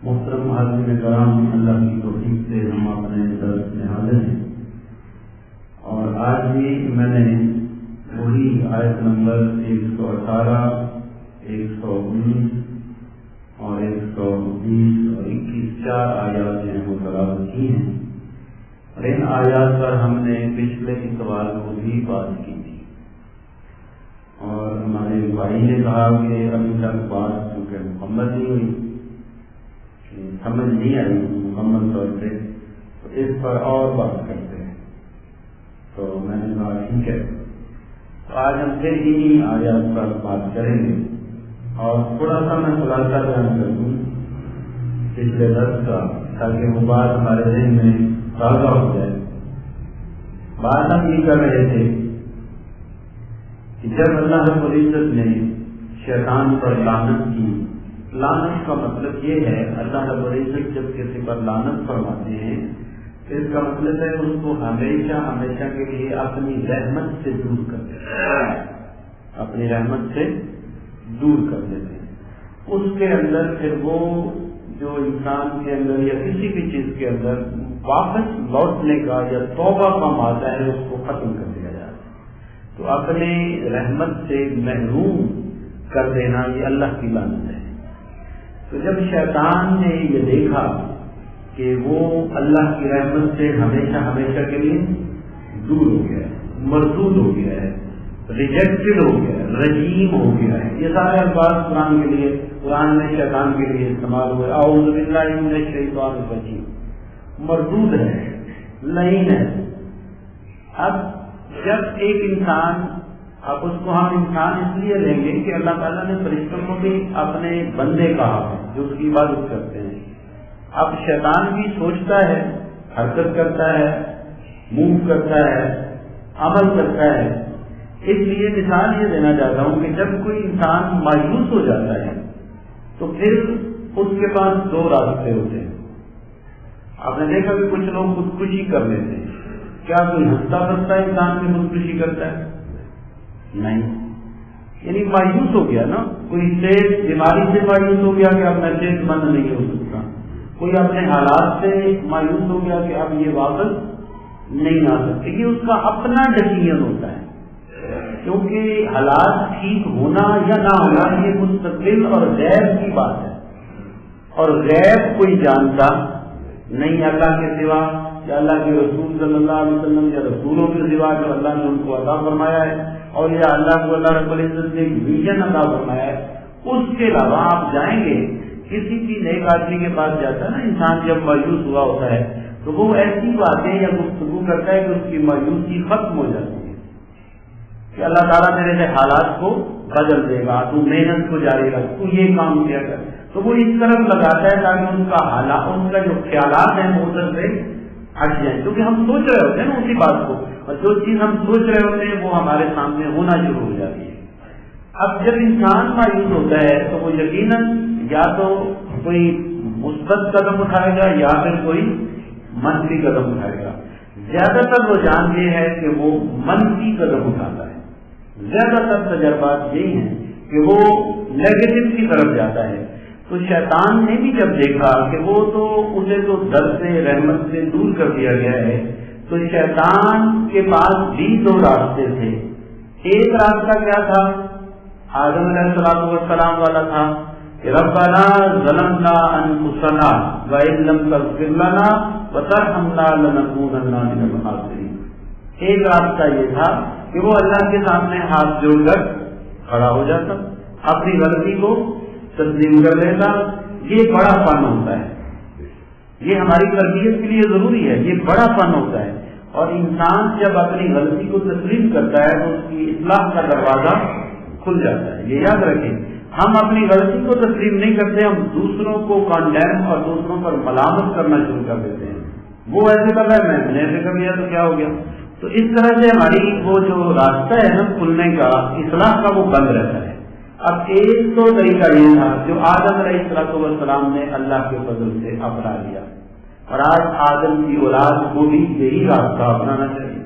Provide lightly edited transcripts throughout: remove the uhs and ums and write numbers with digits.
محترم حاضرین کرام، اللہ کی توفیق سے ہم اپنے درس میں حاضر ہیں، اور آج بھی میں نے وہی آیت نمبر 118، 119 اور 120 اور 21 چار آیات جو ہیں وہ تلاوت کی ہیں، اور ان آیات پر ہم نے پچھلے سوال کو بھی بات کی تھی، اور ہمارے بھائی نے کہا کہ ابھی تک بات چونکہ مکمل نہیں ہوئی، سمجھ نہیں آئی مکمل طور پہ، تو اس پر اور بات کرتے ہیں۔ تو میں نے کہا ٹھیک ہے، تو آج ہم پھر انہی آیات پر بات کریں گے، اور تھوڑا سا میں خلاصہ بیان کر دوں پچھلے درس کا، تاکہ وہ بات ہمارے ذہن میں تازہ ہو جائے۔ بات ہم یہ کر رہے تھے کہ جب اللہ رب العزت نے شیطان پر لعنت کی، لعنت کا مطلب یہ ہے اللہ رب العزت جب کسی پر لعنت فرماتے ہیں اس کا مطلب ہے اس کو ہمیشہ ہمیشہ کے لیے اپنی رحمت سے دور کر دیتے ہیں، اپنی رحمت سے دور کر دیتے ہیں۔ اس کے اندر پھر وہ جو انسان کے اندر یا کسی بھی چیز کے اندر واپس لوٹنے کا یا توبہ کا مادہ ہے اس کو ختم کر دیا جاتا ہے، تو اپنے رحمت سے محروم کر دینا یہ اللہ کی لعنت ہے۔ تو جب شیطان نے یہ دیکھا کہ وہ اللہ کی رحمت سے ہمیشہ ہمیشہ کے لیے دور ہو گیا ہے، مردود ہو گیا ہے، ریجیکٹڈ ہو گیا ہے، رجیم ہو گیا ہے، یہ سارے الفاظ قرآن میں شیطان کے لیے استعمال ہوئے، اعوذ باللہ من الشیطان الرجیم، مردود ہے، لعین ہے۔ اب جب ایک انسان، اب اس کو ہم انسان اس لیے لیں گے کہ اللہ تعالیٰ نے فرشتوں کو بھی اپنے بندے کہا ہے جو اس کی عبادت کرتے ہیں۔ اب شیطان بھی سوچتا ہے، حرکت کرتا ہے، موو کرتا ہے، عمل کرتا ہے، اس لیے مثال یہ دینا چاہتا ہوں کہ جب کوئی انسان مایوس ہو جاتا ہے تو پھر اس کے پاس دو راستے ہوتے ہیں۔ آپ نے دیکھا کہ کچھ لوگ خودکشی کر لیتے ہیں، کیا کوئی ہنستا بستا انسان بھی خودکشی کرتا ہے؟ نہیں، یعنی مایوس ہو گیا نا، کوئی صحت بیماری سے مایوس ہو گیا کہ اب میں صحت مند نہیں ہو سکتا، کوئی اپنے حالات سے مایوس ہو گیا کہ اب یہ واپس نہیں آ سکتے، یہ اس کا اپنا ڈیسیژن ہوتا ہے، کیونکہ حالات ٹھیک ہونا یا نہ ہونا یہ مستقل اور غیب کی بات ہے، اور غیب کوئی جانتا نہیں اللہ کے سوا، یا اللہ کے رسول صلی اللہ علیہ وسلم یا رسولوں کے سوا جو اللہ نے ان کو عطا فرمایا ہے، اور یا اللہ کو اللہ رب العزت نے ایک ویژن عطا فرمایا ہے، اس کے علاوہ آپ جائیں گے کسی بھی نیک آدمی کے پاس جاتا ہے نا انسان جب مایوس ہوا ہوتا ہے تو وہ ایسی باتیں یا گفتگو کرتا ہے کہ اس کی مایوسی ختم ہو جاتی ہے کہ اللہ تعالیٰ میرے سے حالات کو بدل دے گا، تو محنت کو جاری رکھ، تو یہ کام کیا کر، تو وہ اس طرف لگاتا ہے تاکہ ان کا حالات، ان کا جو خیالات ہیں وہ ادھر سے ہٹ جائیں، کیونکہ ہم سوچ رہے ہوتے ہیں نا اسی بات کو، اور جو چیز ہم سوچ رہے ہوتے ہیں وہ ہمارے سامنے ہونا شروع ہو جاتی ہے۔ اب جب انسان مایوس ہوتا ہے تو وہ یقیناً یا تو کوئی مثبت قدم اٹھائے گا یا پھر کوئی منفی قدم اٹھائے گا۔ زیادہ تر رجحان یہ ہے کہ وہ منفی قدم اٹھاتا ہے، زیادہ تر تجربات یہی ہیں کہ وہ نیگیٹو کی طرف جاتا ہے۔ تو شیطان نے بھی جب دیکھا کہ وہ تو اسے تو در سے رحمت سے دور کر دیا گیا ہے، تو شیطان کے پاس بھی دو راستے تھے۔ ایک راستہ کیا تھا؟ آدم علیہ السلام والا تھا کہ ربنا ظلمنا انفسنا وان لم تغفر لنا وترحمنا لنکونن من الخاسرین۔ ایک راستہ یہ تھا کہ وہ اللہ کے سامنے ہاتھ جوڑ کر کھڑا ہو جاتا، اپنی غلطی کو تسلیم کر لیتا۔ یہ بڑا فن ہوتا ہے، یہ ہماری تربیت کے لیے ضروری ہے، یہ بڑا فن ہوتا ہے، اور انسان جب اپنی غلطی کو تسلیم کرتا ہے تو اس کی اصلاح کا دروازہ کھل جاتا ہے۔ یہ یاد رکھیں، ہم اپنی غلطی کو تسلیم نہیں کرتے، ہم دوسروں کو کنڈیم اور دوسروں پر ملامت کرنا شروع کر دیتے ہیں، وہ ایسے کر رہا ہے میں نے ایسے کر لیا تو کیا ہو گیا۔ تو اس طرح سے ہماری وہ جو راستہ ہے نا کھلنے کا، اصلاح کا، وہ بند رہتا ہے۔ اب ایک تو طریقہ یہ تھا جو آدم علیہ السلام نے اللہ کے فضل سے اپنا لیا، اور آج آدم کی اولاد کو بھی یہی راستہ اپنانا چاہیے۔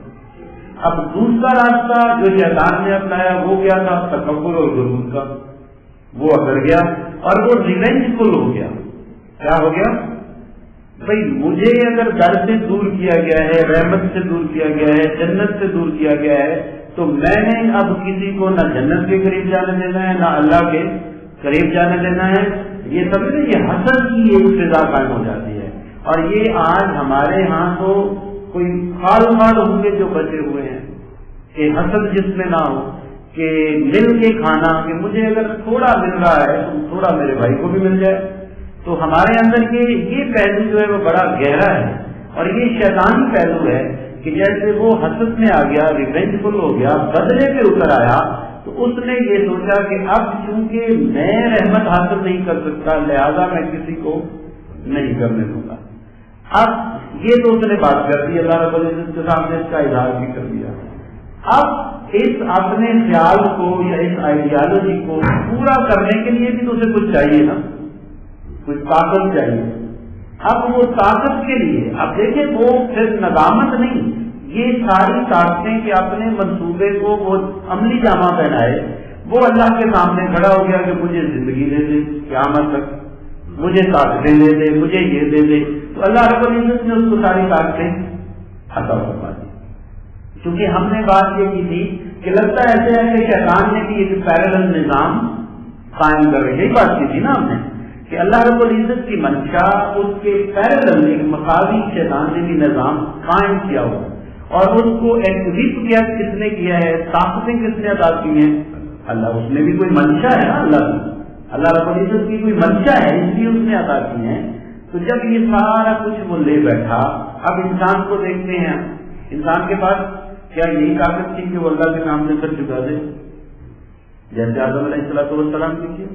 اب دوسرا راستہ جو شیطان نے اپنایا وہ کیا تھا؟ تکبر اور غرور کا، وہ اکڑ گیا اور وہ ریونج فل ہو گیا۔ کیا ہو گیا؟ بھائی مجھے اگر در سے دور کیا گیا ہے، رحمت سے دور کیا گیا ہے، جنت سے دور کیا گیا ہے، تو میں نے اب کسی کو نہ جنت کے قریب جانے دینا ہے نہ اللہ کے قریب جانے دینا ہے۔ یہ سمجھے، یہ حسد کی ایک فضا قائم ہو جاتی ہے، اور یہ آج ہمارے ہاں تو کوئی خال ہوں گے جو بچے ہوئے ہیں کہ حسد جس میں نہ ہو، کہ مل کے کھانا، کہ مجھے اگر تھوڑا مل رہا ہے تو تھوڑا میرے بھائی کو بھی مل جائے۔ تو ہمارے اندر یہ پہلو جو ہے وہ بڑا گہرا ہے، اور یہ شیطانی پہلو ہے کہ جیسے وہ حسد میں آ گیا، ریونج فل ہو گیا، بدلے پہ اتر آیا، تو اس نے یہ سوچا کہ اب چونکہ میں رحمت حاصل نہیں کر سکتا لہذا میں کسی کو نہیں کرنے دوں گا۔ اب یہ تو اس نے بات کر دی، اللہ رب العزت کے سامنے اس کا اظہار بھی کر دیا۔ اب اس اپنے خیال کو یا اس آئیڈیالوجی کو پورا کرنے کے لیے بھی تو اسے کچھ چاہیے نا، کچھ طاقت چاہیے۔ اب وہ طاقت کے لیے اب دیکھیں وہ صرف ندامت نہیں، یہ ساری طاقتیں کہ اپنے منصوبے کو وہ عملی جامہ پہنائے، وہ اللہ کے سامنے کھڑا ہو گیا کہ مجھے زندگی دے دے قیامت تک، مجھے طاقتیں دے دے، مجھے یہ دے دے، تو اللہ رب العزت نے اس کو ساری طاقتیں عطا فرما دی۔ چونکہ ہم نے بات یہ کی تھی کہ لگتا ایسے ہے کہ شیطان نے بھی ایک پیرلل نظام قائم کر رہی، یہی بات کی تھی نا ہم نے کہ اللہ رب العزت کی منشا اس کے پیرلل ایک مساوی شیطان نے بھی نظام قائم کیا ہوا، اور اس کو ایکٹیویٹ کیا کس نے کیا ہے، طاقتیں کس نے عطا کی ہیں؟ اللہ، اس میں بھی کوئی منشا ہے نا، اللہ رب العزت کی کوئی منشا ہے، اس لیے اس نے عطا کی ہیں۔ تو جب یہ سارا کچھ وہ لے بیٹھا، اب انسان کو دیکھتے ہیں، انسان کے پاس کیا یہی طاقت تھی کہ وہ اللہ کے سامنے سر جھکا دے جیسے آدم علیہ السلام کی تھی؟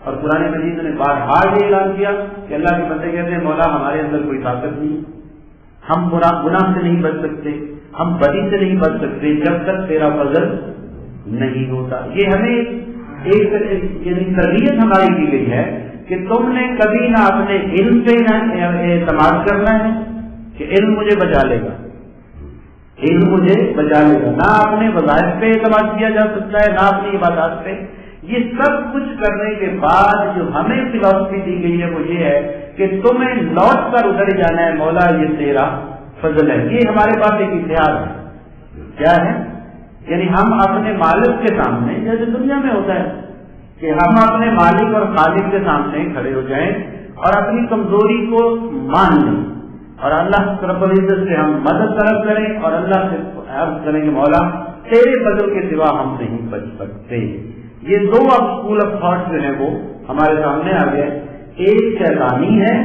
اور قرآن مجید نے بارہا یہ اعلان کیا کہ اللہ کے بندے کہتے ہیں مولا ہمارے اندر کوئی طاقت نہیں، ہم گناہ سے نہیں بچ سکتے، ہم بدی سے نہیں بچ سکتے جب تک تیرا فضل نہیں ہوتا۔ یہ ہمیں ایک یعنی تربیت ہماری کی گئی ہے کہ تم نے کبھی نہ اپنے علم پہ اعتماد کرنا ہے کہ علم مجھے بچا لے گا، علم مجھے بچا لے گا، نہ اپنے وظائف پہ اعتماد کیا جا سکتا ہے، نہ اپنی عبادات پہ۔ یہ سب کچھ کرنے کے بعد جو ہمیں فلاسفی دی گئی ہے وہ یہ ہے کہ کہ تمہیں لوٹ کر ادھر جانا ہے مولا، یہ تیرا فضل ہے. یہ ہمارے پاس ایک اتحاد ہے. کیا ہے؟ یعنی ہم اپنے مالک کے سامنے، جیسے دنیا میں ہوتا ہے کہ ہم اپنے مالک اور خالق کے سامنے کھڑے ہو جائیں اور اپنی کمزوری کو مان لیں اور اللہ رب العزت سے ہم مدد طلب کریں اور اللہ سے عرض کریں کہ مولا تیرے فضل کے سوا ہم نہیں بچ سکتے. یہ دو اب اسکول آف تھاٹ جو ہیں وہ ہمارے سامنے آ گئے. ایک شیطانی ہے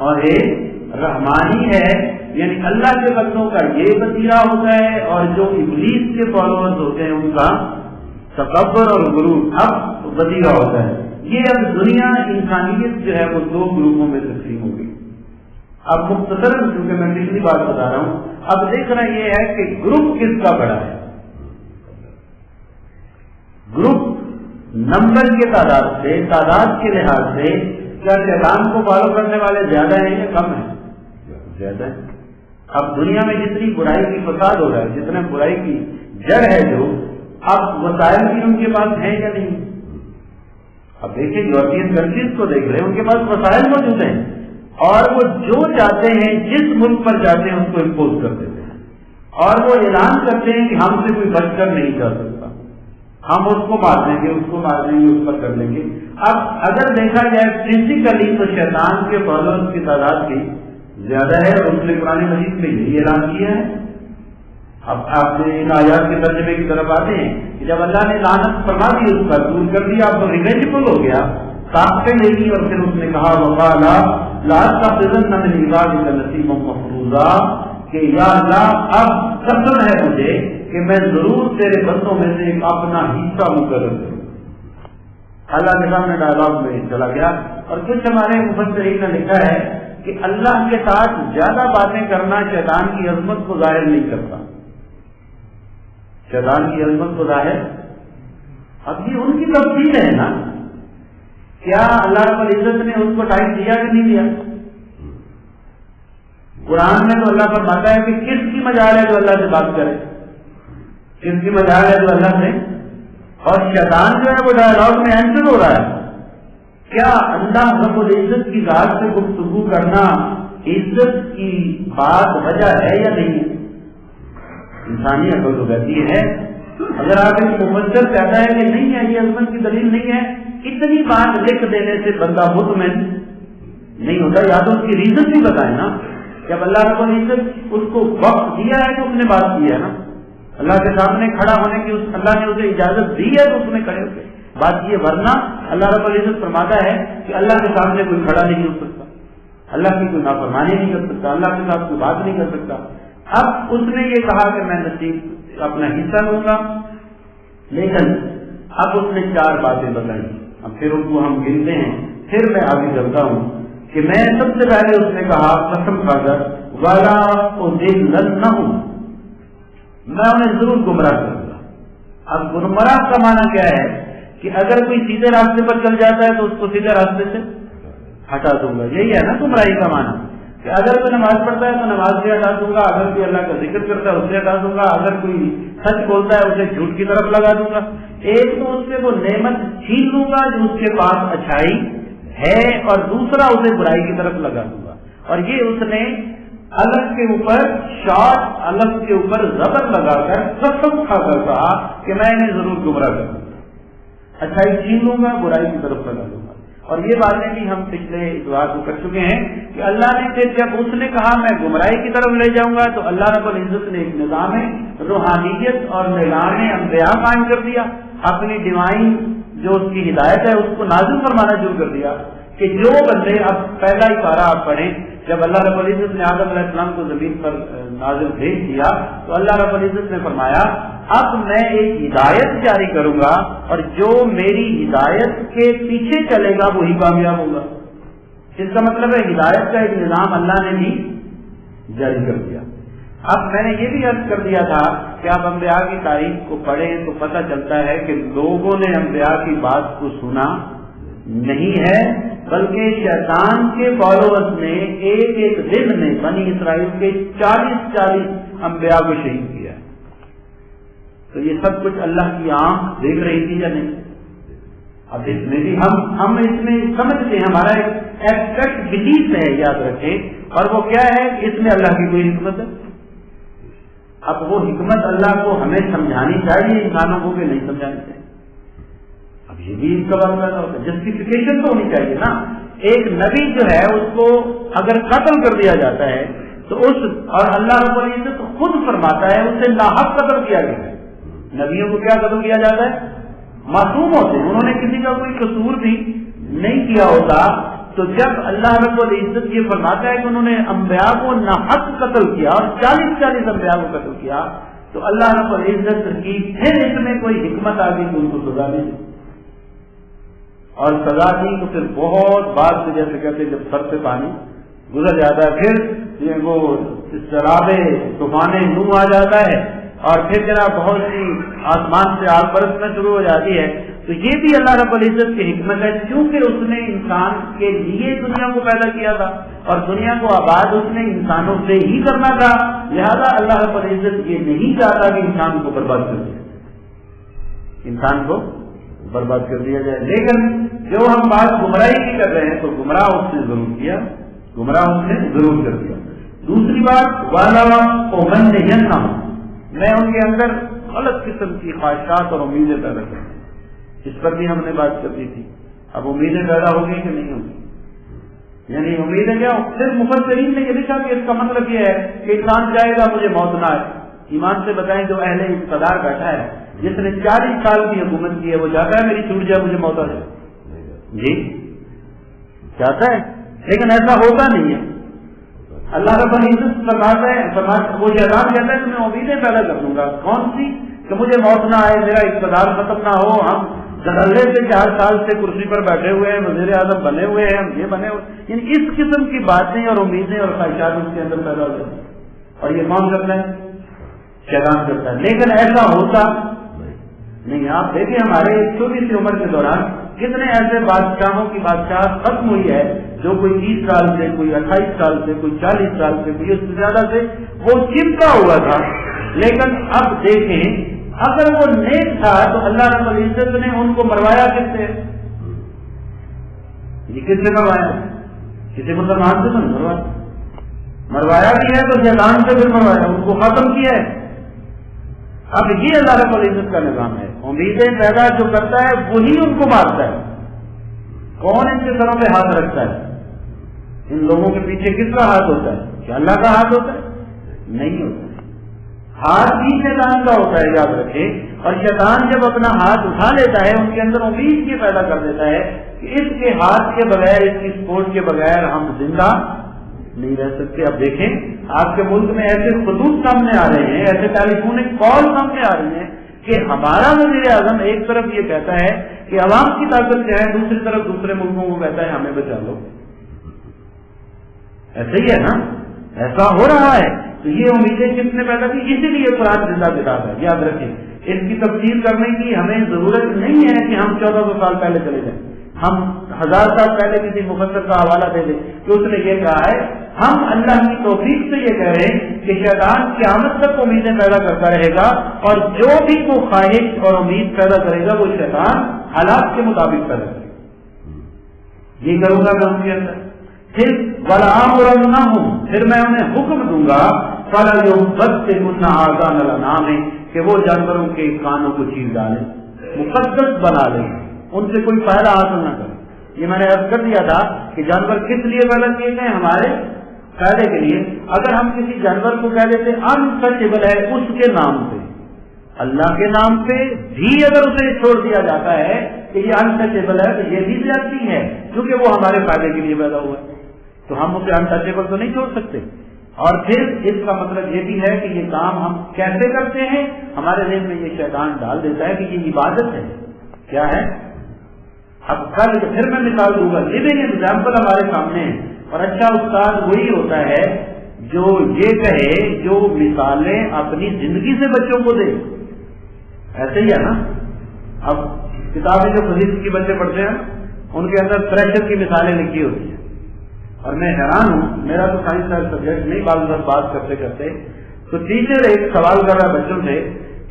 اور ایک رحمانی ہے. یعنی اللہ کے بندوں کا یہ وسیلہ ہوتا ہے اور جو ابلیس کے فالوورز ہوتے ہیں ان کا تکبر اور غرور اب وسیلہ ہوتا ہے. یہ اب دنیا انسانیت جو ہے وہ دو گروپوں میں تقسیم ہو گئی. اب مختصر کیونکہ میں پچھلی بات بتا رہا ہوں، اب دیکھنا یہ ہے کہ گروپ کس کا بڑا ہے. گروپ نمبر کے تعداد سے، تعداد کے لحاظ سے کیا شیطان کو فالو کرنے والے زیادہ ہیں یا کم ہیں؟ زیادہ ہیں. اب دنیا میں جتنی برائی کی فساد ہو رہا ہے، جتنا برائی کی جڑ ہے جو، اب وسائل بھی ان کے پاس ہیں یا نہیں؟ اب دیکھیں یورپین کنٹریز کو دیکھ رہے ہیں، ان کے پاس وسائل موجود ہیں اور وہ جو چاہتے ہیں جس ملک پر جاتے ہیں اس کو امپوز کر دیتے ہیں اور وہ اعلان کرتے ہیں کہ ہم سے کوئی بچ کر نہیں جا سکتا، ہم اس کو مار دیں گے، اس کو مار دیں گے، اس پر کر لیں گے. اب اگر دیکھا جائے فزیکلی تو شیطان کے فالوورز کی تعداد کی زیادہ ہے اور اس نے قرآن مجید میں یہی اعلان کیا ہے. اب آپ نے ان آیات کے ترجمے کی طرف آتے ہیں کہ جب اللہ نے لعنت فرما دی، اس پر دور کر دیا، اب تو ریونجفل ہو گیا، طاقتیں لے لی اور پھر اس نے کہا وقالا لا تأخذن من عبادك نصيبا مفروضا کہ یا اللہ اب قسم ہے مجھے کہ میں ضرور تیرے بندوں میں سے ایک اپنا حصہ مقرر کروں. اللہ کے سامنے ڈائلاگ میں چلا گیا. اور کچھ ہمارے مفسرین نے لکھا ہے کہ اللہ کے ساتھ زیادہ باتیں کرنا شیطان کی عظمت کو ظاہر نہیں کرتا. شیطان کی عظمت کو ظاہر، اب یہ ان کی تفصیل ہے نا. کیا اللہ رب العزت نے اس کو ٹائم دیا کہ نہیں دیا؟ قرآن میں تو اللہ فرماتا ہے کہ کس کی مجال ہے جو اللہ سے بات کرے، کس کی مجال ہے جو اللہ سے، اور شیطان جو ہے وہ ڈائلاگ میں آنسر ہو رہا ہے. کیا اللہ رب العزت کی ذات سے گفتگو کرنا عزت کی بات وجہ ہے یا نہیں؟ انسانی عقل تو کہتی ہے. اگر آپ ایک مفسر کہتا ہے کہ نہیں ہے، یہ عظمت کی دلیل نہیں ہے، اتنی بات لکھ دینے سے بندہ مطمئن نہیں ہوتا. یا تو اس کی ریزن بھی بتائے نا. جب اللہ رب العزت اس کو وقت دیا ہے تو اس نے بات کی ہے نا. اللہ کے سامنے کھڑا ہونے کی اللہ نے اسے اجازت دی ہے تو اس نے کھڑے ہو کے بات کی ہے. ورنہ اللہ رب العزت فرماتا ہے کہ اللہ کے سامنے کوئی کھڑا نہیں ہو سکتا، اللہ کی کوئی نافرمانی نہیں کر سکتا، اللہ کے ساتھ کوئی بات نہیں کر سکتا. اب اس نے یہ کہا کہ میں نصیب اپنا حصہ لوں گا، لیکن اب اس نے 4 باتیں بتائیں. اب پھر ان کو ہم گنتے ہیں، پھر میں آگے چلتا ہوں کہ میں سب سے پہلے اس نے کہا قسم کھا کر والا ہوں، میں انہیں ضرور گمراہ کروں گا. اب گمراہ کا معنی کیا ہے کہ اگر کوئی سیدھے راستے پر چل جاتا ہے تو اس کو سیدھے راستے سے ہٹا دوں گا. یہی ہے نا گمراہی کا معنی کہ اگر کوئی نماز پڑھتا ہے تو نماز سے ہٹا دوں گا، اگر کوئی اللہ کا ذکر کرتا ہے اسے ہٹا دوں گا، اگر کوئی سچ بولتا ہے اسے جھوٹ کی طرف لگا دوں گا. ایک تو اس سے وہ نعمت چھین لوں گا جو اس کے پاس اچھائی ہے، اور دوسرا اسے برائی کی طرف لگا دوں گا. اور یہ اس نے الف کے اوپر شارٹ، الف کے اوپر زبر لگا کر قسم کھا کر کہا کہ میں انہیں ضرور گمراہ کروں گا، اچھائی چھین لوں گا، برائی کی طرف لگا دوں گا. اور یہ باتیں بھی ہم پچھلے اتوار کو کر چکے ہیں کہ اللہ نے پھر جب اس نے کہا میں گمراہی کی طرف لے جاؤں گا تو اللہ رب العزت نے ایک نظام روحانیت اور نظام انبیاء قائم کر دیا. اپنی ڈیوائن جو اس کی ہدایت ہے اس کو نازل فرمانا شروع کر دیا کہ جو بندے، اب پہلا ہی پارہ آپ پڑھیں، جب اللہ رب العزت نے آدم علیہ السلام کو زمین پر نازل بھیج دیا تو اللہ رب العزت نے فرمایا اب میں ایک ہدایت جاری کروں گا اور جو میری ہدایت کے پیچھے چلے گا وہی کامیاب ہوگا. اس کا مطلب ہے ہدایت کا ایک نظام اللہ نے بھی جاری کر دیا. اب میں نے یہ بھی عرض کر دیا تھا کہ آپ انبیاء کی تاریخ کو پڑھیں تو پتہ چلتا ہے کہ لوگوں نے انبیاء کی بات کو سنا نہیں ہے، بلکہ شیطان کے فالوورز نے ایک ایک دن میں بنی اسرائیل کے 40 انبیاء کو شہید کیا. تو یہ سب کچھ اللہ کی آنکھ دیکھ رہی تھی یا نہیں؟ اب اس میں بھی ہم اس میں سمجھتے ہیں، ہمارا ایک ایبسٹریکٹ بلیف ہے، یاد رکھیں، اور وہ کیا ہے؟ اس میں اللہ کی کوئی حکمت ہے۔ اب وہ حکمت اللہ کو ہمیں سمجھانی چاہیے، انسانوں کو بھی نہیں سمجھانی چاہیے۔ اب یہ بھی اس کا بات پیدا ہوتا ہے، جسٹیفیکیشن تو ہونی چاہیے نا۔ ایک نبی جو ہے اس کو اگر قتل کر دیا جاتا ہے تو اور اللہ رب العزت خود فرماتا ہے اسے ناحق قتل کیا گیا ہے۔ نبیوں کو کیا قتل کیا جاتا ہے؟ معصوم ہوتے ہیں، انہوں نے کسی کا کوئی قصور بھی نہیں کیا ہوتا۔ تو جب اللہ رب العزت یہ فرماتا ہے کہ انہوں نے انبیاء کو ناحق قتل کیا اور 40 انبیاء کو قتل کیا، تو اللہ رب العزت کی پھر اس میں کوئی حکمت آ گئی کہ ان کو سزا دی، اور سزا دی تو پھر بہت بعد سے، جیسے کہتے ہیں جب سر سے پانی گزر جاتا ہے، پھر وہ سراب طوفان نوح آ جاتا ہے، اور پھر جناب بہت سی آسمان سے آگ برسنا شروع ہو جاتی ہے۔ تو یہ بھی اللہ رب العزت کی حکمت ہے، کیونکہ اس نے انسان کے لیے دنیا کو پیدا کیا تھا اور دنیا کو آباد اس نے انسانوں سے ہی کرنا تھا، لہذا اللہ رب العزت یہ نہیں چاہتا کہ انسان کو برباد کر دیا، انسان کو برباد کر دیا جائے۔ لیکن جو ہم بات گمراہی کی کر رہے ہیں تو گمراہ اس نے ضرور کیا، گمراہ اس نے ضرور کر دیا۔ دوسری بات، والا اومن میں ان کے اندر غلط قسم کی خواہشات اور امیدیں پیدا کرتی، اس پر بھی ہم نے بات کر دی تھی۔ اب امیدیں پیدا ہوگی کہ نہیں ہوگی؟ یعنی امیدیں کیا؟ صرف مفسرین نے یہ لکھا کہ اس کا مطلب یہ ہے کہ انسان چاہے گا مجھے موت نہ آئے۔ ایمان سے بتائیں، جو اہل اقتدار بیٹھا ہے، جس نے 40 سال کی حکومت کی ہے، وہ چاہتا ہے میری چھوٹ جائے، مجھے موت آ جائے؟ جی چاہتا ہے، لیکن ایسا ہوتا نہیں ہے۔ اللہ رب العزت فرماتا ہے، وہ شیطان کہتا ہے کہ میں امیدیں پیدا کر دوں گا، کون سی؟ کہ مجھے موت نہ آئے، میرا اقتدار ختم نہ ہو، ہم دھڑلے سے 4 سال سے کرسی پر بیٹھے ہوئے ہیں، وزیر اعظم بنے ہوئے ہیں، ہم یہ بنے ہوئے، یعنی اس قسم کی باتیں اور امیدیں اور خواہشات اس کے اندر پیدا ہو جاتی ہیں، اور یہ کون کرتا ہے؟ شیطان کرتا ہے۔ لیکن ایسا ہوتا نہیں۔ آپ دیکھیں ہمارے چھوٹی سی عمر کے دوران کتنے ایسے بادشاہوں کی بادشاہت ختم ہوئی ہے جو کوئی 30 سال سے، کوئی 28 سال سے، کوئی 40 سال سے، کوئی اس سے زیادہ سے وہ چپکا ہوا تھا۔ لیکن اب دیکھیں، اگر وہ نیک تھا تو اللہ رب العزت نے ان کو مروایا کس سے؟ یہ کس سے مروایا؟ کسی مسلمان سے نہیں مروایا بھی ہے تو شیطان سے بھی مروایا، ان کو ختم کیا ہے۔ اب یہ اللہ رب العزت کا نظام ہے، امیدیں پیدا جو کرتا ہے وہی ان کو مارتا ہے۔ کون ان کے سروں پہ ہاتھ رکھتا ہے؟ ان لوگوں کے پیچھے کس کا ہاتھ ہوتا ہے؟ کیا اللہ کا ہاتھ ہوتا ہے؟ نہیں ہوتا ہے، ہاتھ بھی شیطان کا ہوتا ہے، یاد رکھے۔ اور شیطان جب اپنا ہاتھ اٹھا لیتا ہے، ان کے اندر امید یہ پیدا کر دیتا ہے کہ اس کے ہاتھ کے بغیر، اس کی سپورٹ کے بغیر ہم زندہ نہیں رہ سکتے۔ اب دیکھیں آپ کے ملک میں ایسے خطوط سامنے آ رہے ہیں، ایسے ٹیلی فونک کال سامنے آ رہی ہیں کہ ہمارا وزیر اعظم ایک طرف یہ کہتا ہے کہ عوام کی طاقت کیا ہے، دوسری طرف دوسرے ملکوں کو کہتا ہے ہمیں بچا لو۔ ایسے ہی ہے نا، ایسا ہو رہا ہے۔ تو یہ امیدیں کس نے پیدا کی؟ اسی لیے قرآن زندہ کتاب ہے، یاد رکھیں۔ اس کی تفصیل کرنے کی ہمیں ضرورت نہیں ہے کہ ہم 1400 سال پہلے چلے جائیں، ہم 1000 سال پہلے کسی مفسر کا حوالہ دے دیں کہ اس نے یہ کہا ہے۔ ہم اللہ کی توفیق سے یہ کہہ رہے ہیں کہ شیطان قیامت تک امیدیں پیدا کرتا رہے گا، اور جو بھی وہ خواہش اور امید پیدا کرے گا وہ شیطان حالات کے مطابق پیدا کرے گا۔ یہ کروں گا میں ان کے اندر، پھر وَلَآمُرَنَّهُمْ، پھر میں انہیں حکم دوں گا فَلَيُبَتِّكُنَّ آذَانَ الْأَنْعَامِ، کہ وہ جانوروں کے کانوں کو چیر ڈالیں، مقدس بنا لیں، ان سے کوئی فائدہ حاصل نہ کریں۔ یہ میں نے عرض کر دیا تھا کہ جانور کس لیے پیدا کیے گئے؟ ہمارے فائدے کے لیے۔ اگر ہم کسی جانور کو کہہ دیتے انٹچیبل ہے اس کے نام سے، اللہ کے نام پہ بھی اگر اسے چھوڑ دیا جاتا ہے کہ یہ انٹچیبل ہے تو یہ بھی زیادتی ہے، کیونکہ وہ ہمارے فائدے کے لیے پیدا ہوا ہے، تو ہم اسے انٹچیبل تو نہیں چھوڑ سکتے۔ اور پھر اس کا مطلب یہ بھی ہے کہ یہ کام ہم کیسے کرتے ہیں، ہمارے ذہن میں یہ شیطان ڈال دیتا ہے کہ یہ عبادت ہے۔ کیا ہے؟ اب کل پھر میں مثال دوں گا، لیونگ ایگزامپل ہمارے سامنے ہے، اور اچھا استاد وہی ہوتا ہے جو یہ کہے، جو مثالیں اپنی زندگی سے بچوں کو دے۔ ایسے ہی ہے نا، اب کتابیں جو فزکس کی بچے پڑھتے ہیں ان کے اندر پریشر کی مثالیں لکھی ہوتی ہیں، اور میں حیران ہوں، میرا تو سائنس کا سبجیکٹ نہیں، بات کرتے کرتے تو ٹیچر ایک سوال کر رہا بچوں سے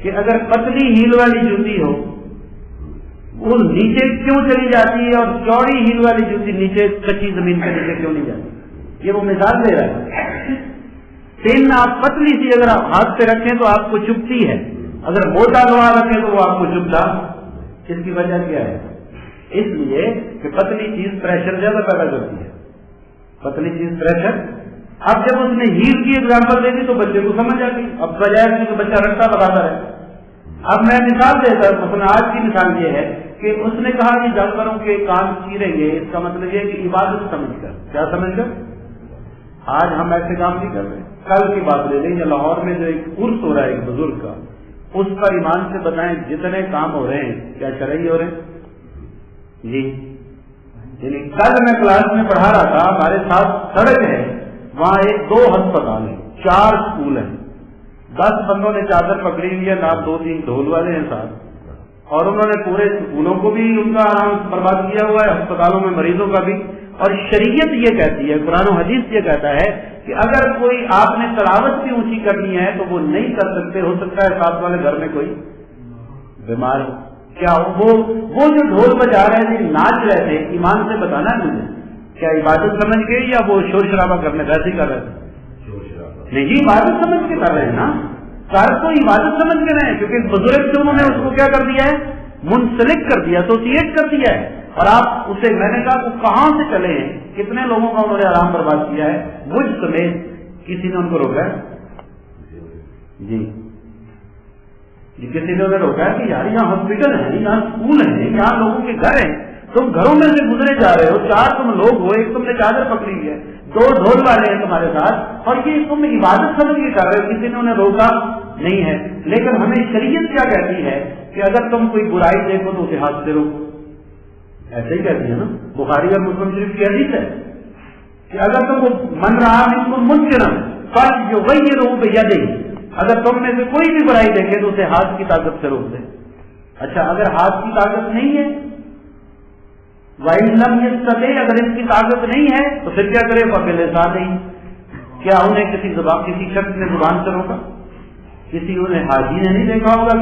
کہ اگر پتلی ہیل والی جوتی ہو وہ نیچے کیوں چلی جاتی ہے اور چوڑی ہیل والی جوتی نیچے کچی زمین کے نیچے کیوں نہیں جاتی؟ یہ وہ مثال دے رہا ہے. پین آپ پتلی سی اگر آپ ہاتھ پہ رکھیں تو آپ کو چبھتی ہے، اگر موٹا لوہا رکھیں تو وہ آپ کو چبھتا. اس کی وجہ کیا ہے؟ اس لیے کہ پتلی چیز پریشر زیادہ پیدا کرتی ہے. پتلی چیز پریشر. اب جب اس نے ہیل کی ایگزامپل دے دی تو بچے کو سمجھ آ گئی. اب بجائے کہ بچہ رکھتا بتاتا رہے. اب میں مثال دیتا ہوں. آج کی مثال یہ ہے کہ اس نے کہا کہ جانوروں کے کان چیریں گے، اس کا مطلب یہ کہ عبادت سمجھ کر. کیا سمجھ کر؟ آج ہم ایسے کام نہیں کر رہے. کل کی بات لے لیں، لاہور میں جو ایک عرس ہو رہا ہے ایک بزرگ کا، اس پر ایمان سے بتائیں جتنے کام ہو رہے ہیں کیا شرعی ہو رہے ہیں؟ جی یعنی کل میں کلاس میں پڑھا رہا تھا، ہمارے ساتھ سڑک ہے، وہاں ایک 2 ہسپتال ہیں، 4 اسکول ہیں، 10 بندوں نے چادر پکڑی ہوئی ہے، نام 2-3 ڈھول والے ہیں ساتھ، اور انہوں نے پورے اسکولوں کو بھی ان کا آرام برباد کیا ہوا ہے، ہسپتالوں میں مریضوں کا بھی. اور شریعت یہ کہتی ہے، قرآن و حدیث یہ کہتا ہے کہ اگر کوئی آپ نے تلاوت بھی اونچی کرنی ہے تو وہ نہیں کر سکتے. ہو سکتا ہے ساتھ والے گھر میں کوئی بیمار ہو. کیا وہ جو ڈھول بجا رہے تھے، ناچ رہے تھے، ایمان سے بتانا ہے مجھے، کیا عبادت سمجھ کے یا وہ شور شرابہ کرنے ویسے ہی کر رہے تھے؟ نہیں، عبادت سمجھ کے کر رہے ہیں نا. کار کو عبادت سمجھ کے رہے ہیں، کیونکہ بزرگ سے انہوں نے اس کو کیا کر دیا ہے؟ منسلک کر دیا، ایسوسیٹ کر دیا ہے. اور آپ اسے، میں نے کہا وہ کہاں سے چلے ہیں، کتنے لوگوں کا انہوں نے آرام برباد کیا ہے، مجھ سمیت. کسی نے ان کو روکا ہے؟ جی کسی نے انہیں روکا ہے کہ یار یہاں ہاسپٹل ہے، یہاں اسکول ہیں، یہاں لوگوں کے گھر ہیں، تم گھروں میں سے گزرے جا رہے ہو، 4 تم لوگ ہو، ایک تم نے چادر پکڑی ہے، 2 ڈھول والے ہیں تمہارے ساتھ، اور یہ تم عبادت سمجھ کے کر رہے ہو. کسی نے انہیں روکا نہیں ہے. لیکن ہمیں شریعت کیا کہتی ہے کہ اگر تم کوئی برائی دیکھو تو اسے ہاتھ سے روکو. ایسے ہی کہتی ہے نا. بخاری اور مسلم شریف کی حدیث ہے کہ اگر تم کو من رہا ہے تو منکرن فلیغیرہ بیدہ، اگر تم میں سے کوئی بھی برائی دیکھے تو اسے ہاتھ کی طاقت سے روک دے. اچھا اگر ہاتھ کی طاقت نہیں ہے، وَإِن لَمْ يَسْتَطِعْ، اگر اس کی طاقت نہیں ہے تو پھر کیا کرے؟ فَبِلِسَانِهِ، کیا انہیں کسی شخص نے زبان سے روکا؟ کسی انہیں حاجی نے نہیں دیکھا ہوگا،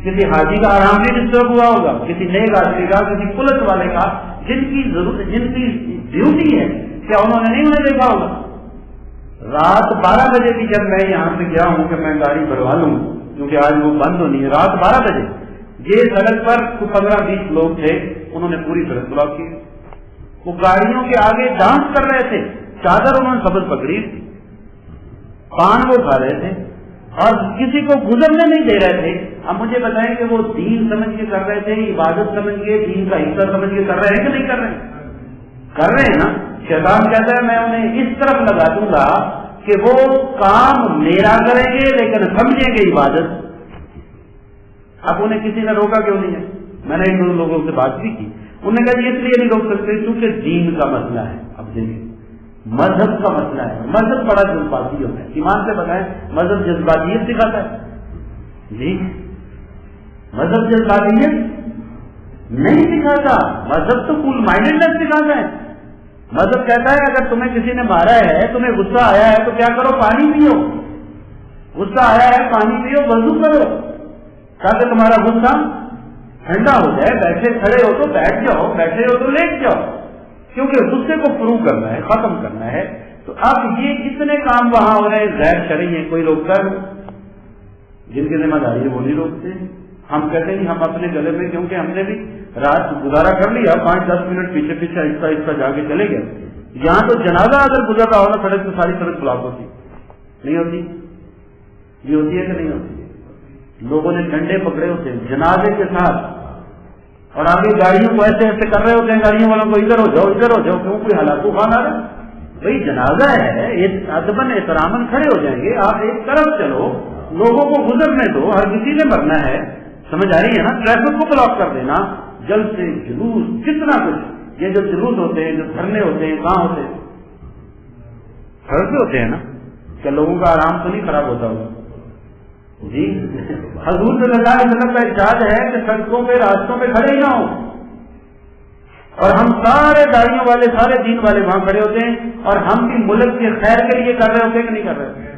کسی حاجی کا آرام بھی ڈسٹرب ہوا ہوگا، کسی نیک آدمی کا، کسی پولیس والے کا، جن کی ڈیوٹی ہے، کیا انہوں نے نہیں انہیں دیکھا ہوگا؟ رات 12 بجے کی جب میں یہاں سے گیا ہوں کہ میں گاڑی بھروا لوں کیونکہ آج وہ بند ہونی ہے، رات 12 بجے یہ سڑک پر 15-20 لوگ تھے، انہوں نے پوری سڑک بلاک کی. وہ گاڑیوں کے آگے ڈانس کر رہے تھے، چادر انہوں نے سبز پکڑی تھی، پان وہ کھا رہے تھے اور کسی کو گزرنے نہیں دے رہے تھے. اب مجھے بتائیں کہ وہ دین سمجھ کے کر رہے تھے، عبادت سمجھ کے، دین کا حصہ سمجھ کے کر رہے ہیں کہ نہیں کر رہے ہیں؟ کر رہے ہیں نا. شیطان کہتا ہے میں انہیں اس طرف لگا دوں گا کہ وہ کام میرا کریں گے لیکن سمجھیں گے عبادت. اب انہیں کسی نے روکا کیوں نہیں ہے؟ میں نے 1-2 لوگوں سے بات بھی کی، انہوں نے کہا اس لیے نہیں روک سکتے کیونکہ دین کا مسئلہ ہے. اب دیکھیں مذہب کا مسئلہ ہے، مذہب بڑا جذباتی ہوتا ہے. ایمان سے بتائیں مذہب جذباتیت سکھاتا ہے؟ جی مذہب جذباتیت نہیں سکھاتا، مذہب تو کول مائنڈنس سکھاتا ہے. مذہب کہتا ہے اگر تمہیں کسی نے مارا ہے، تمہیں غصہ آیا ہے تو کیا کرو؟ پانی پیو. غصہ آیا ہے پانی پیو، وضو کرو تاکہ تمہارا غصہ ٹھنڈا ہو جائے. بیٹھے کھڑے ہو تو بیٹھ جاؤ، بیٹھے ہو تو لیٹ جاؤ، کیونکہ غصے کو فروغ کرنا ہے، ختم کرنا ہے. تو اب یہ کتنے کام وہاں ہو رہے ہیں غیر شرعی ہیں، کوئی لوگ کر جن کی ذمہ داری ہے وہ نہیں روکتے. ہم کہتے ہیں ہم اپنے گلے میں، کیونکہ ہم نے بھی رات گزارا کر لیا، 5-10 منٹ پیچھے پیچھے آہستہ آہستہ جا کے چلے گئے. یہاں تو جنازہ اگر گزر رہا ہو نا سڑک تو ساری سڑک بلاک ہوتی نہیں ہوتی؟ یہ ہوتی ہے کہ نہیں ہوتی؟ لوگوں نے ڈنڈے پکڑے ہوتے ہیں جنازے کے ساتھ اور آگے گاڑیوں کو ایسے ایسے کر رہے ہوتے ہیں، گاڑیوں والوں کو ادھر ہو جاؤ ادھر ہو جاؤ. کیوں؟ کوئی ہلاکو خان آ رہا ہے؟ بھائی جنازہ ہے، ادبن احترامن کھڑے ہو جائیں گے. آپ ایک طرف چلو، لوگوں کو گزرنے دو، ہر کسی نے مرنا ہے. سمجھ آ رہی ہے نا؟ ٹریفک کو بلاک کر دینا، جلد سے جلوس، کتنا کچھ. یہ جو جلوس ہوتے ہیں، جو دھرنے ہوتے ہیں، کہاں ہوتے ہیں؟ سڑک پہ ہوتے ہیں نا. کیا لوگوں کا آرام تو نہیں خراب ہوتا ہوگا؟ جی حضور صلی اللہ علیہ وسلم کا ارشاد ہے کہ سڑکوں پہ، راستوں پہ کھڑے ہی نہ ہو. اور ہم سارے داڑیوں والے، سارے دین والے وہاں کھڑے ہوتے ہیں اور ہم بھی ملک کے خیر کے لیے کر رہے ہوتے ہیں کہ نہیں کر رہے؟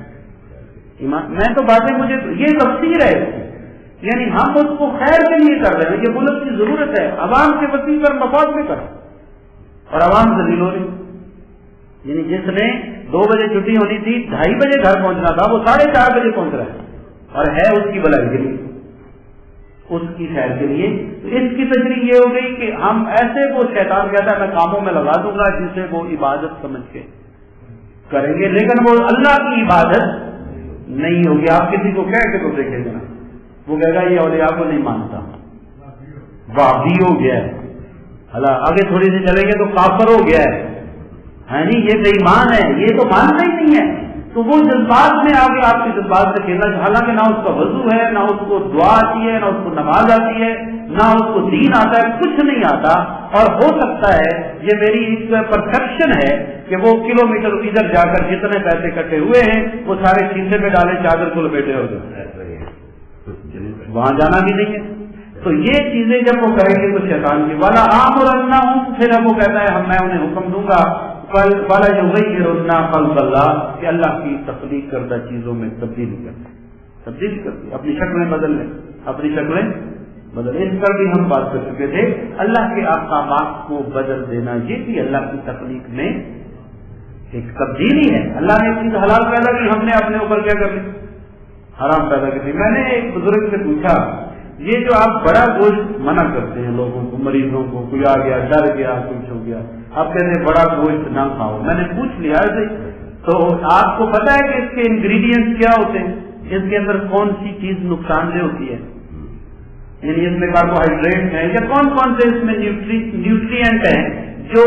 میں تو باتیں، مجھے یہ تفسیر ہے یعنی ہم اس کو خیر کے لیے کر رہے ہیں، یہ ملک کی ضرورت ہے، عوام کے وسیع پر مفاد میں کریں، اور عوام ذلیل ہو رہی۔ یعنی جس نے 2 بجے چھٹی ہونی تھی، 2:30 بجے گھر پہنچنا تھا، وہ 4:30 بجے پہنچ رہا ہے، اور ہے اس کی بھلائی کے لیے، اس کی خیر کے لیے۔ تو اس کی تشریح یہ ہو گئی کہ ہم ایسے، وہ شیطان کہتا ہے میں کاموں میں لگا دوں گا جسے وہ عبادت سمجھ کے کریں گے، لیکن وہ اللہ کی عبادت نہیں ہوگی۔ آپ کسی کو کہہ کے تو دیکھیں گے، وہ کہے گا یہ اولیاء کو نہیں مانتا، وہابی ہو گیا ہے، آگے تھوڑی سی چلیں گے تو کافر ہو گیا ہے، ہاں جی یہ بے ایمان ہے، یہ تو مانتا ہی نہیں ہے۔ تو وہ جذبات میں آگے آپ کے جذبات سے کھیلنا، حالانکہ نہ اس کا وضو ہے، نہ اس کو دعا آتی ہے، نہ اس کو نماز آتی ہے، نہ اس کو دین آتا ہے، کچھ نہیں آتا۔ اور ہو سکتا ہے یہ میری ایک پرسپشن ہے کہ وہ کلومیٹر ادھر جا کر جتنے پیسے کٹے ہوئے ہیں وہ سارے شیشے میں ڈالے، چادر کو لپیٹے ہو جائے، وہاں جانا بھی نہیں ہے۔ تو یہ چیزیں جب وہ کریں گے تو شیطان کی والا عام اور انا ہوں، پھر اب وہ کہتا ہے میں انہیں حکم دوں گا والا جو وہی روزنا خلق اللہ، کہ اللہ کی تخلیق کردہ چیزوں میں تبدیلی کرتی، اپنی شکلیں بدل لیں، اپنی شکلیں بدل۔ اس پر بھی ہم بات کر چکے تھے، اللہ کے احکامات کو بدل دینا یہ بھی اللہ کی تخلیق میں ایک تبدیلی ہے۔ اللہ نے ایک چیز حلال پیدا کی، ہم نے اپنے اوپر کیا کر لی؟ حرام پیدا کی۔ میں نے ایک بزرگ سے پوچھا، یہ جو آپ بڑا گوشت منع کرتے ہیں لوگوں کو، مریضوں کو، کوئی آ گیا ڈر گیا کچھ ہو گیا، آپ کہتے ہیں بڑا گوشت نہ کھاؤ، میں نے پوچھ لیا ایسے تو آپ کو پتا ہے کہ اس کے انگریڈینٹس کیا ہوتے ہیں، اس کے اندر کون سی چیز نقصان دہ ہوتی ہے؟ یعنی اس میں کاربوہائیڈریٹ ہیں یا کون کون سے اس میں نیوٹریئنٹ ہیں جو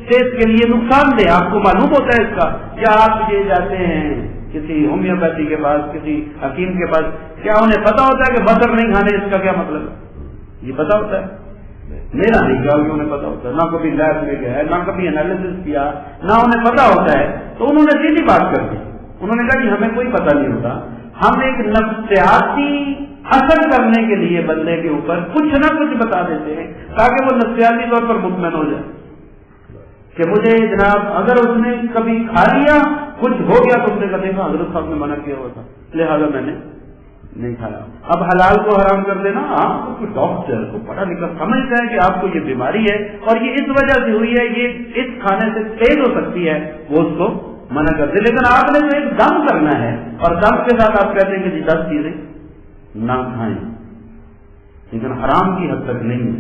صحت کے لیے نقصان دہ، آپ کو معلوم ہوتا ہے اس کا؟ کیا آپ یہ جاتے ہیں کسی ہومیوپیتھی کے پاس، کسی حکیم کے پاس، کیا انہیں پتا ہوتا ہے کہ بطر نہیں کھانے، اس کا کیا مطلب ہے؟ یہ پتا ہوتا ہے؟ میرا نہیں کیا کہ انہیں پتا ہوتا ہے، نہ کبھی لیب میں گیا ہے، نہ کبھی انالیسس کیا، نہ انہیں پتا ہوتا ہے۔ تو انہوں نے سیدھی بات کر دی، انہوں نے کہا کہ ہمیں کوئی پتا نہیں ہوتا، ہم ایک نفسیاتی اثر کرنے کے لیے بندے کے اوپر کچھ نہ کچھ بتا دیتے ہیں تاکہ وہ نفسیاتی طور پر مطمئن ہو جائے کہ مجھے جناب اگر اس نے کبھی کھا لیا کچھ ہو گیا تو اس نے کہا دیکھا حضرت صاحب نے منع کیا ہوا تھا لہٰذا میں نے نہیں کھایا۔ اب حلال کو حرام کر دینا، آپ کو ڈاکٹر کو پڑھا لکھا سمجھتا ہے کہ آپ کو یہ بیماری ہے اور یہ اس وجہ سے ہوئی ہے، یہ اس کھانے سے تیز ہو سکتی ہے، وہ اس کو منع کر دے۔ لیکن آپ نے تو ایک دم کرنا ہے اور دم کے ساتھ آپ کہتے ہیں کہ جی 10 چیزیں نہ کھائیں، لیکن حرام کی حد تک نہیں۔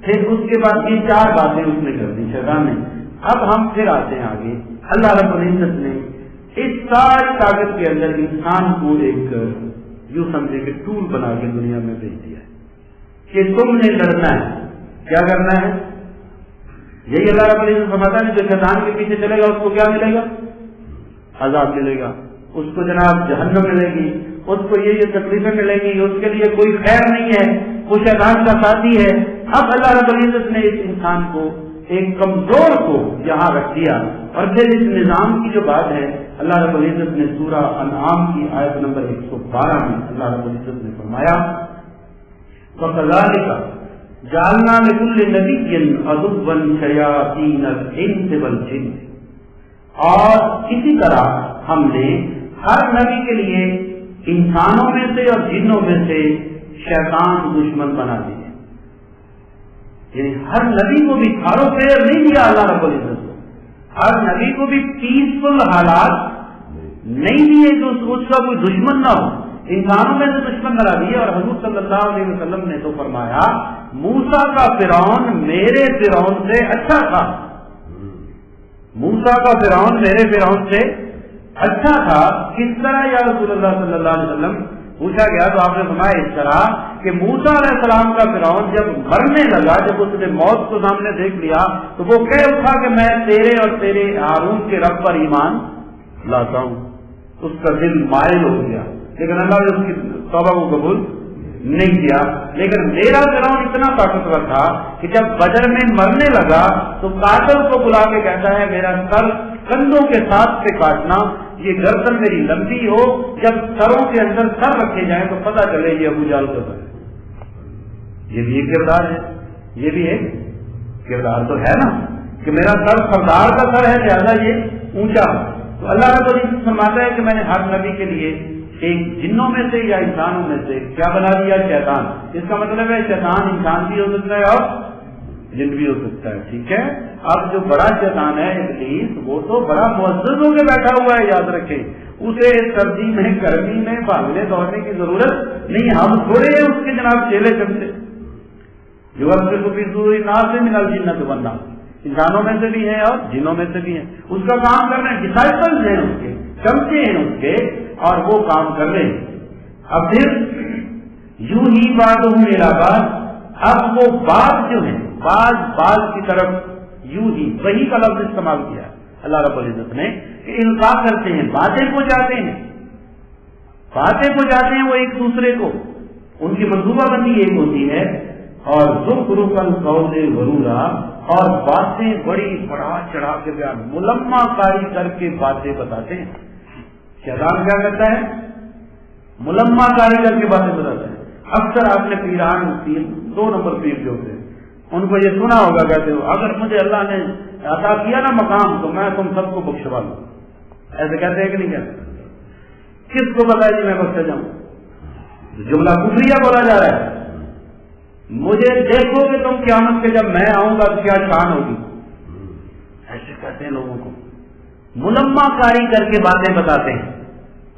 پھر اس کے بعد یہ 4 باتیں اس نے کر دی شیطان نے۔ اب ہم پھر آتے ہیں آگے، اللہ رب العزت نے اس ساری طاقت کے اندر انسان کو ایک یوں سمجھے کہ ٹول بنا کے دنیا میں بھیج دیا ہے کہ تم نے لڑنا ہے۔ کیا کرنا ہے؟ یہی اللہ رب العزت فرماتا ہے جو شیطان کے پیچھے چلے گا اس کو کیا ملے گا؟ عذاب ملے گا، اس کو جناب جہنم ملے گی، اس کو یہ تکلیفیں ملیں گی، اس کے لیے کوئی خیر نہیں ہے، وہ شیطان کا ساتھی ہے۔ اب اللہ رب العزت نے اس انسان کو ایک کمزور کو یہاں رکھ دیا، اور پھر اس نظام کی جو بات ہے اللہ رب العزت نے سورہ انعام کی آیت نمبر 112 میں اللہ رب العزت نے فرمایا وَكَذَلِكَ جَعَلْنَا لِكُلِّ نَبِيٍّ عَدُوًّا شَيَاطِينَ الْإِنسِ وَالْجِنِّ، اور اسی طرح ہم نے ہر نبی کے لیے انسانوں میں سے اور جنوں میں سے شیطان دشمن بنا دیے۔ یعنی ہر نبی کو بھی تھارو فیئر نہیں دیا اللہ رب العزت کو، ہر نبی کو بھی پیسفل حالات نہیں دیے جو اس کا کوئی دشمن نہ ہو، انسانوں میں سے دشمن بنا دیے۔ اور حضور صلی اللہ علیہ وسلم نے تو فرمایا موسیٰ کا فرعون میرے فرعون سے اچھا تھا، موسیٰ کا فرعون میرے فرعون سے اچھا تھا۔ کس طرح یا رسول اللہ صلی اللہ علیہ وسلم؟ پوچھا گیا تو آپ نے فرمایا اس طرح کہ موسیٰ علیہ السلام کا فرعون جب مرنے لگا، جب اس نے موت کو سامنے دیکھ لیا تو وہ کہہ اٹھا کہ میں تیرے اور تیرے ہارون کے رب پر ایمان لاتا ہوں، اس کا دل مائل ہو گیا، لیکن اللہ نے اس کی توبہ کو قبول نہیں کیا۔ لیکن میرا فرعون اتنا طاقتور تھا کہ جب بدر میں مرنے لگا تو قاتل کو بلا کے کہتا ہے میرا سر کندھوں کے ساتھ سے کاٹنا، یہ گردن میری لمبی ہو، جب سروں کے اندر سر رکھے جائیں تو پتہ چلے یہ ابو جہل کا سر ہے۔ یہ بھی ایک کردار ہے، یہ بھی ایک کردار تو ہے نا کہ میرا سر سردار کا سر ہے لہذا یہ اونچا ہو۔ تو اللہ رب العزت فرماتا ہے کہ میں نے ہر نبی کے لیے ایک جنوں میں سے یا انسانوں میں سے کیا بنا دیا؟ شیطان. اس کا مطلب ہے شیطان انسان بھی ہو سکتا ہے اور جن بھی ہو سکتا ہے. ٹھیک ہے. اب جو بڑا شیطان ہے ابلیس، وہ تو بڑا معزز ہو کے بیٹھا ہوا ہے، یاد رکھیں. اسے سردی میں گرمی میں بھاگنے دوڑنے کی ضرورت نہیں. ہم تھوڑے ہیں اس کے جناب چیلے چلتے. جو سے من الجنۃ والناس، انسانوں میں سے بھی ہیں اور جنوں میں سے بھی ہیں. اس کا کام کر رہے ہیں، ڈسائپلز ہیں اس کے، چمچے ہیں اس کے، اور وہ کام کر رہے ہیں. اب پھر یوں ہی بات ہوں میرا بات. اب وہ بات جو ہے باز کی طرف یوں ہی وہی کا لفظ استعمال کیا اللہ رب العزت نے کہ انکار کرتے ہیں، باتیں کو جاتے ہیں وہ ایک دوسرے کو. ان کی منصوبہ بندی ایک ہوتی ہے، اور زخرف القول غرورا، اور باتیں بڑی بڑا چڑھا کے بیان ملمہ کاری کر کے باتیں بتاتے ہیں. شیطان کیا کرتا ہے؟ ملمہ کاری کر کے باتیں بتاتا ہے. اکثر آپ نے پیران 2 نمبر پیر جو ہوتے ہیں ان کو یہ سنا ہوگا، کہتے ہو اگر مجھے اللہ نے عطا کیا نا مقام تو میں تم سب کو بخشوا لوں. ایسے کہتے ہیں کہ نہیں کہتے؟ کس کو پتا ہے جی میں بخشا جاؤں؟ جملہ کفریہ بولا جا رہا ہے. مجھے دیکھو کہ تم قیامت کے جب میں آؤں گا تو کیا شان ہوگی. ایسے کہتے ہیں لوگوں کو، ملمہ کاری کر کے باتیں بتاتے ہیں،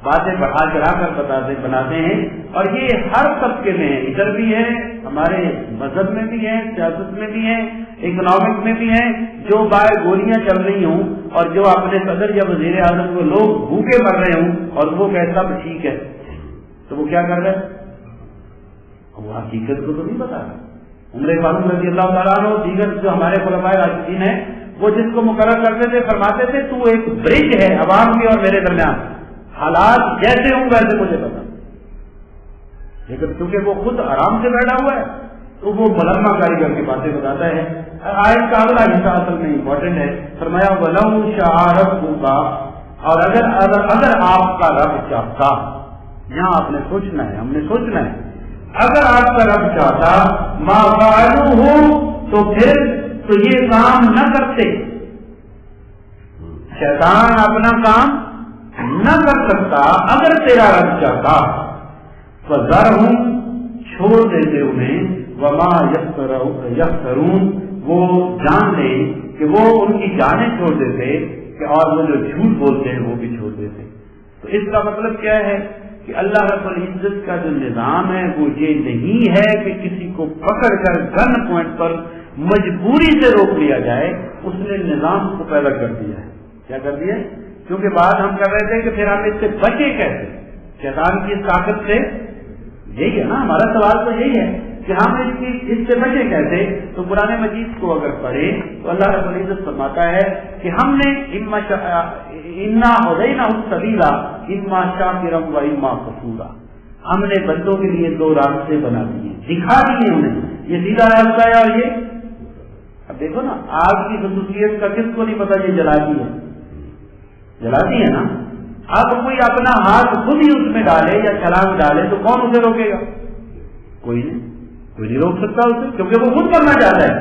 باتیں بڑھا چڑھا کر بناتے ہیں. اور یہ ہر طبقے میں ہے، ادھر بھی ہے، ہمارے مذہب میں بھی ہے، سیاست میں بھی ہے، اکنامک میں بھی ہے. جو باہر گولیاں چل رہی ہوں اور جو اپنے صدر یا وزیر اعظم کو لوگ بھوکے مر رہے ہوں اور وہ کہتا بھی ٹھیک ہے، تو وہ کیا کر رہے ہیں؟ وہ حقیقت کو تو نہیں بتا رہا. عمر فاروق رضی اللہ تعالیٰ عنہ دیگر جو ہمارے خلفائے راشدین ہیں، وہ جس کو مقرر کرتے تھے فرماتے تھے تو ایک برج ہے عوام کے اور میرے درمیان، حالات جیسے ہوں ویسے مجھے پتا. لیکن کیونکہ وہ خود آرام سے بیٹھا ہوا ہے تو وہ ملمہ کاری کر کے باتیں بتاتا ہے. آیت کا اگلا حصہ اصل میں امپورٹنٹ ہے. فرمایا وَلَوْ شَاءَ رَبُّكَ، اور اگر آپ کا رب چاہتا. یہاں آپ نے سوچنا ہے، ہم نے سوچنا ہے. اگر آپ کا رب چاہتا ما فعلوہ، تو پھر تو یہ کام نہ کرتے. شیطان اپنا کام نہ کر سکتا اگر تیرا رب چاہتا. فذرہم، چھوڑ دیتے انہیں، وما یفترون، وہ جان لے کہ وہ ان کی جانیں چھوڑ دیتے کہ اور وہ جو جھوٹ بولتے ہیں وہ بھی چھوڑ دیتے. تو اس کا مطلب کیا ہے کہ اللہ رب العزت کا جو نظام ہے وہ یہ نہیں ہے کہ کسی کو پکڑ کر گن پوائنٹ پر مجبوری سے روک لیا جائے. اس نے نظام کو پیدا کر دیا ہے. کیا کر دیا؟ کیونکہ بات ہم کر رہے تھے کہ پھر ہم اس سے بچے کیسے، شیطان کی اس طاقت سے. یہی ہے نا ہمارا سوال، تو یہی ہے کہ ہم اس سے بچے کیسے. تو قرآن مجید کو اگر پڑھے تو اللہ رب العزت فرماتا ہے کہ ہم نے انا ہدینہ السبیل اما شاکرا و اما کفورا، ہم نے بندوں کے لیے 2 راستے بنا دیے، دکھا دیے انہیں. یہ سیدھا راستہ ہے اور یہ اب دیکھو نا آگ کی خصوصیت کا کس کو نہیں پتا، یہ جلاتی ہے نا. اب کوئی اپنا ہاتھ خود ہی اس میں ڈالے یا چھلانگ ڈالے تو کون اسے روکے گا؟ کوئی نہیں روک سکتا اسے، کیونکہ وہ خود کرنا چاہتا ہے.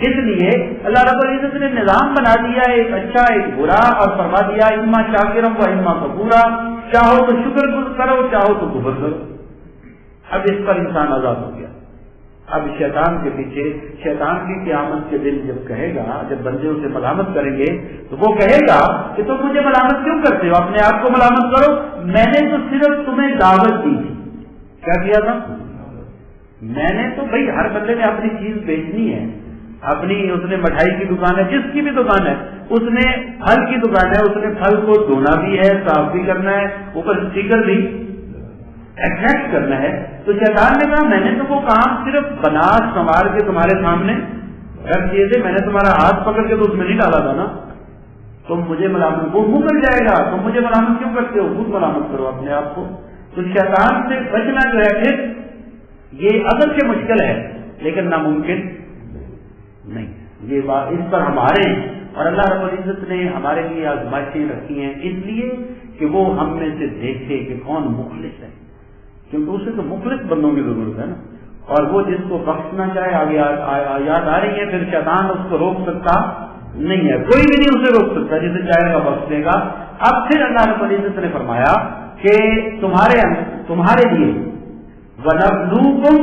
اس لیے اللہ رب العزت نے نظام بنا دیا ایک اچھا ایک برا، اور فرما دیا اما شاکرا و اما کفورا، چاہو تو شکر کرو چاہو تو کفر کرو. اب اس پر انسان آزاد ہو گیا. اب شیطان کے پیچھے، شیطان کی قیامت کے دن جب کہے گا، جب بندے اسے ملامت کریں گے تو وہ کہے گا کہ تم مجھے ملامت کیوں کرتے ہو؟ اپنے آپ کو ملامت کرو، میں نے تو صرف تمہیں دعوت دی تھی. کیا کیا تھا؟ میں نے تو بھائی ہر بندے نے اپنی چیز بیچنی ہے، اپنی اس نے مٹھائی کی دکان ہے، جس کی بھی دکان ہے، اس نے پھل کی دکان ہے، اس نے پھل کو دھونا بھی ہے، صاف بھی کرنا ہے، اوپر اسٹیکر بھی ایکسپٹ کرنا ہے. تو شیطان نے کہا میں نے تو وہ کام صرف بنا سنوار کے تمہارے سامنے رکھ دیے تھے، میں نے تمہارا ہاتھ پکڑ کے تو اس میں نہیں ڈالا تھا نا. تم مجھے ملامت، وہ منہ مل جائے گا، تم مجھے ملامت کیوں کرتے ہو؟ خود ملامت کرو اپنے آپ کو. تو شیطان سے بچنا جو ہے پھر یہ اصل سے مشکل ہے لیکن ناممکن نہیں. یہ بات اس پر ہمارے اور اللہ رب العزت نے ہمارے لیے آزمائشیں رکھی ہیں اس لیے کہ وہ ہم میں سے دیکھے کہ کون مخلص ہے، کیونکہ اسے تو مخلص بندوں کی ضرورت ہے نا. اور وہ جس کو بخشنا چاہے، آگے یاد آ رہی ہے، پھر شیطان اس کو روک سکتا نہیں ہے، کوئی بھی نہیں اسے روک سکتا، جسے چاہے گا بخش دے گا. اب پھر اللہ رب العزت نے فرمایا کہ تمہارے لیے وَنَبْلُوكُمْ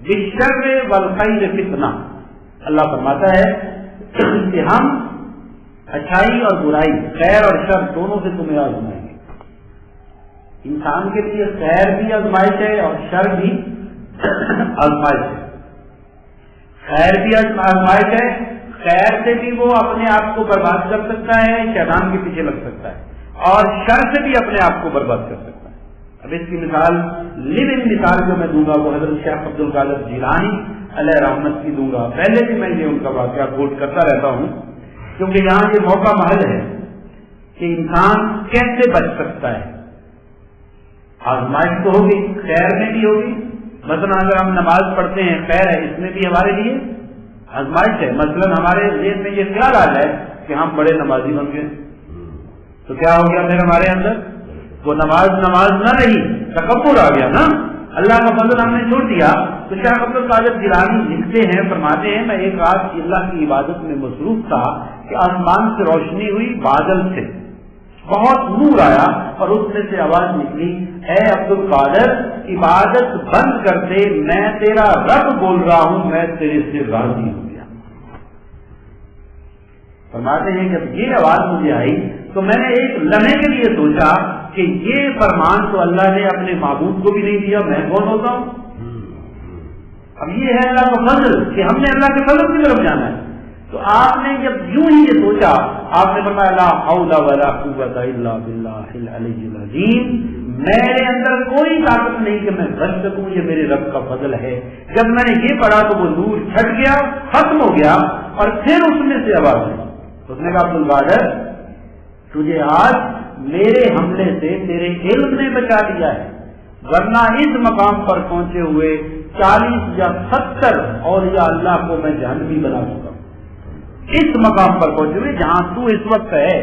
بِالشَّرِّ وَالْخَيْرِ فِتْنَةً، اللہ فرماتا ہے کہ ہم اچھائی اور برائی، خیر اور شر دونوں سے تمہیں آزمائیں گے۔ انسان کے لیے خیر بھی آزمائش ہے اور شر بھی آزمائش ہے۔ خیر بھی آزمائش ہے، خیر سے بھی وہ اپنے آپ کو برباد کر سکتا ہے، شیطان کے پیچھے لگ سکتا ہے، اور شر سے بھی اپنے آپ کو برباد کر سکتا ہے۔ اب اس کی مثال لیونگ مثال جو میں دوں گا وہ حضرت شیخ عبد القادر جیلانی علیہ رحمت کی دوں گا۔ پہلے بھی میں یہ ان کا واقعہ کوٹ کرتا رہتا ہوں کیونکہ یہاں یہ موقع محل ہے کہ انسان کیسے بچ سکتا ہے۔ آزمائش تو ہوگی، خیر میں بھی ہوگی، مثلا اگر ہم نماز پڑھتے ہیں خیر ہے، اس میں بھی ہمارے لیے آزمائش ہے۔ مثلا ہمارے ذہن میں یہ خیال آ جائے کہ ہم بڑے نمازی بن گئے تو کیا ہو گیا، پھر ہمارے اندر وہ نماز نہ رہی، تکبر آ گیا نا، اللہ کا فضل ہم نے چھوڑ دیا۔ تو شیخ عبد القادر جیلانی لکھتے ہیں، فرماتے ہیں میں ایک رات اللہ کی عبادت میں مصروف تھا کہ آسمان سے روشنی ہوئی، بادل سے بہت نور آیا اور اس میں سے آواز نکلی، اے عبد القادر عبادت بند کر دے، میں تیرا رب بول رہا ہوں، میں تیرے سے راضی ہو گیا۔ فرماتے ہیں جب یہ آواز مجھے آئی تو میں نے ایک لمحے کے لیے سوچا کہ یہ فرمان تو اللہ نے اپنے معبود کو بھی نہیں دیا، میں کون ہوتا ہوں؟ اب یہ ہے اللہ کا فضل کہ ہم نے اللہ کے فضل کی طرف جانا ہے۔ تو آپ نے جب یوں ہی یہ سوچا، آپ نے فرمایا لا حول ولا قوت الا باللہ العلی العظیم، میرے اندر کوئی طاقت نہیں کہ میں بچ سکوں، یہ میرے رب کا فضل ہے۔ جب میں نے یہ پڑھا تو وہ نور چھٹ گیا، ختم ہو گیا، اور پھر اس میں سے آواز آئی، اس نے کہا عبد القادر تجھے آج میرے حملے سے تیرے علم نے بچا دیا ہے، ورنہ اس مقام پر پہنچے ہوئے 40 یا 70 اولیاء اللہ کو میں جہنمی بنا چکا ہوں، اس مقام پر پہنچے ہوئے جہاں تو اس وقت ہے۔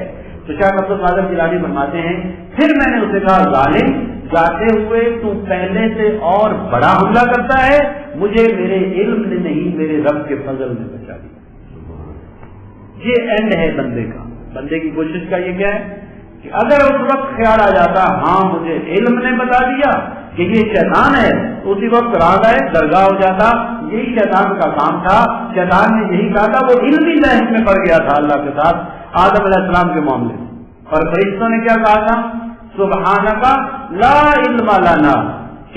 تو شیخ عبد القادر جیلانی فرماتے ہیں پھر میں نے اسے کہا ظالم، جاتے ہوئے تو پہلے سے اور بڑا حملہ کرتا ہے، مجھے میرے علم نے نہیں میرے رب کے فضل نے بچا دیا۔ یہ اینڈ ہے بندے کا، بندے کی کوشش کا یہ کیا ہے کہ اگر اس وقت خیال آ جاتا ہاں مجھے علم نے بتا دیا کہ یہ شیطان ہے، اسی وقت راہ گئے درگاہ ہو جاتا، یہی شیطان کا کام تھا، شیطان نے یہی کہا تھا، وہ علمی بحث میں پڑ گیا تھا اللہ کے ساتھ آدم علیہ السلام کے معاملے میں، اور فرشتوں نے کیا کہا تھا، سبحانک لا علم لنا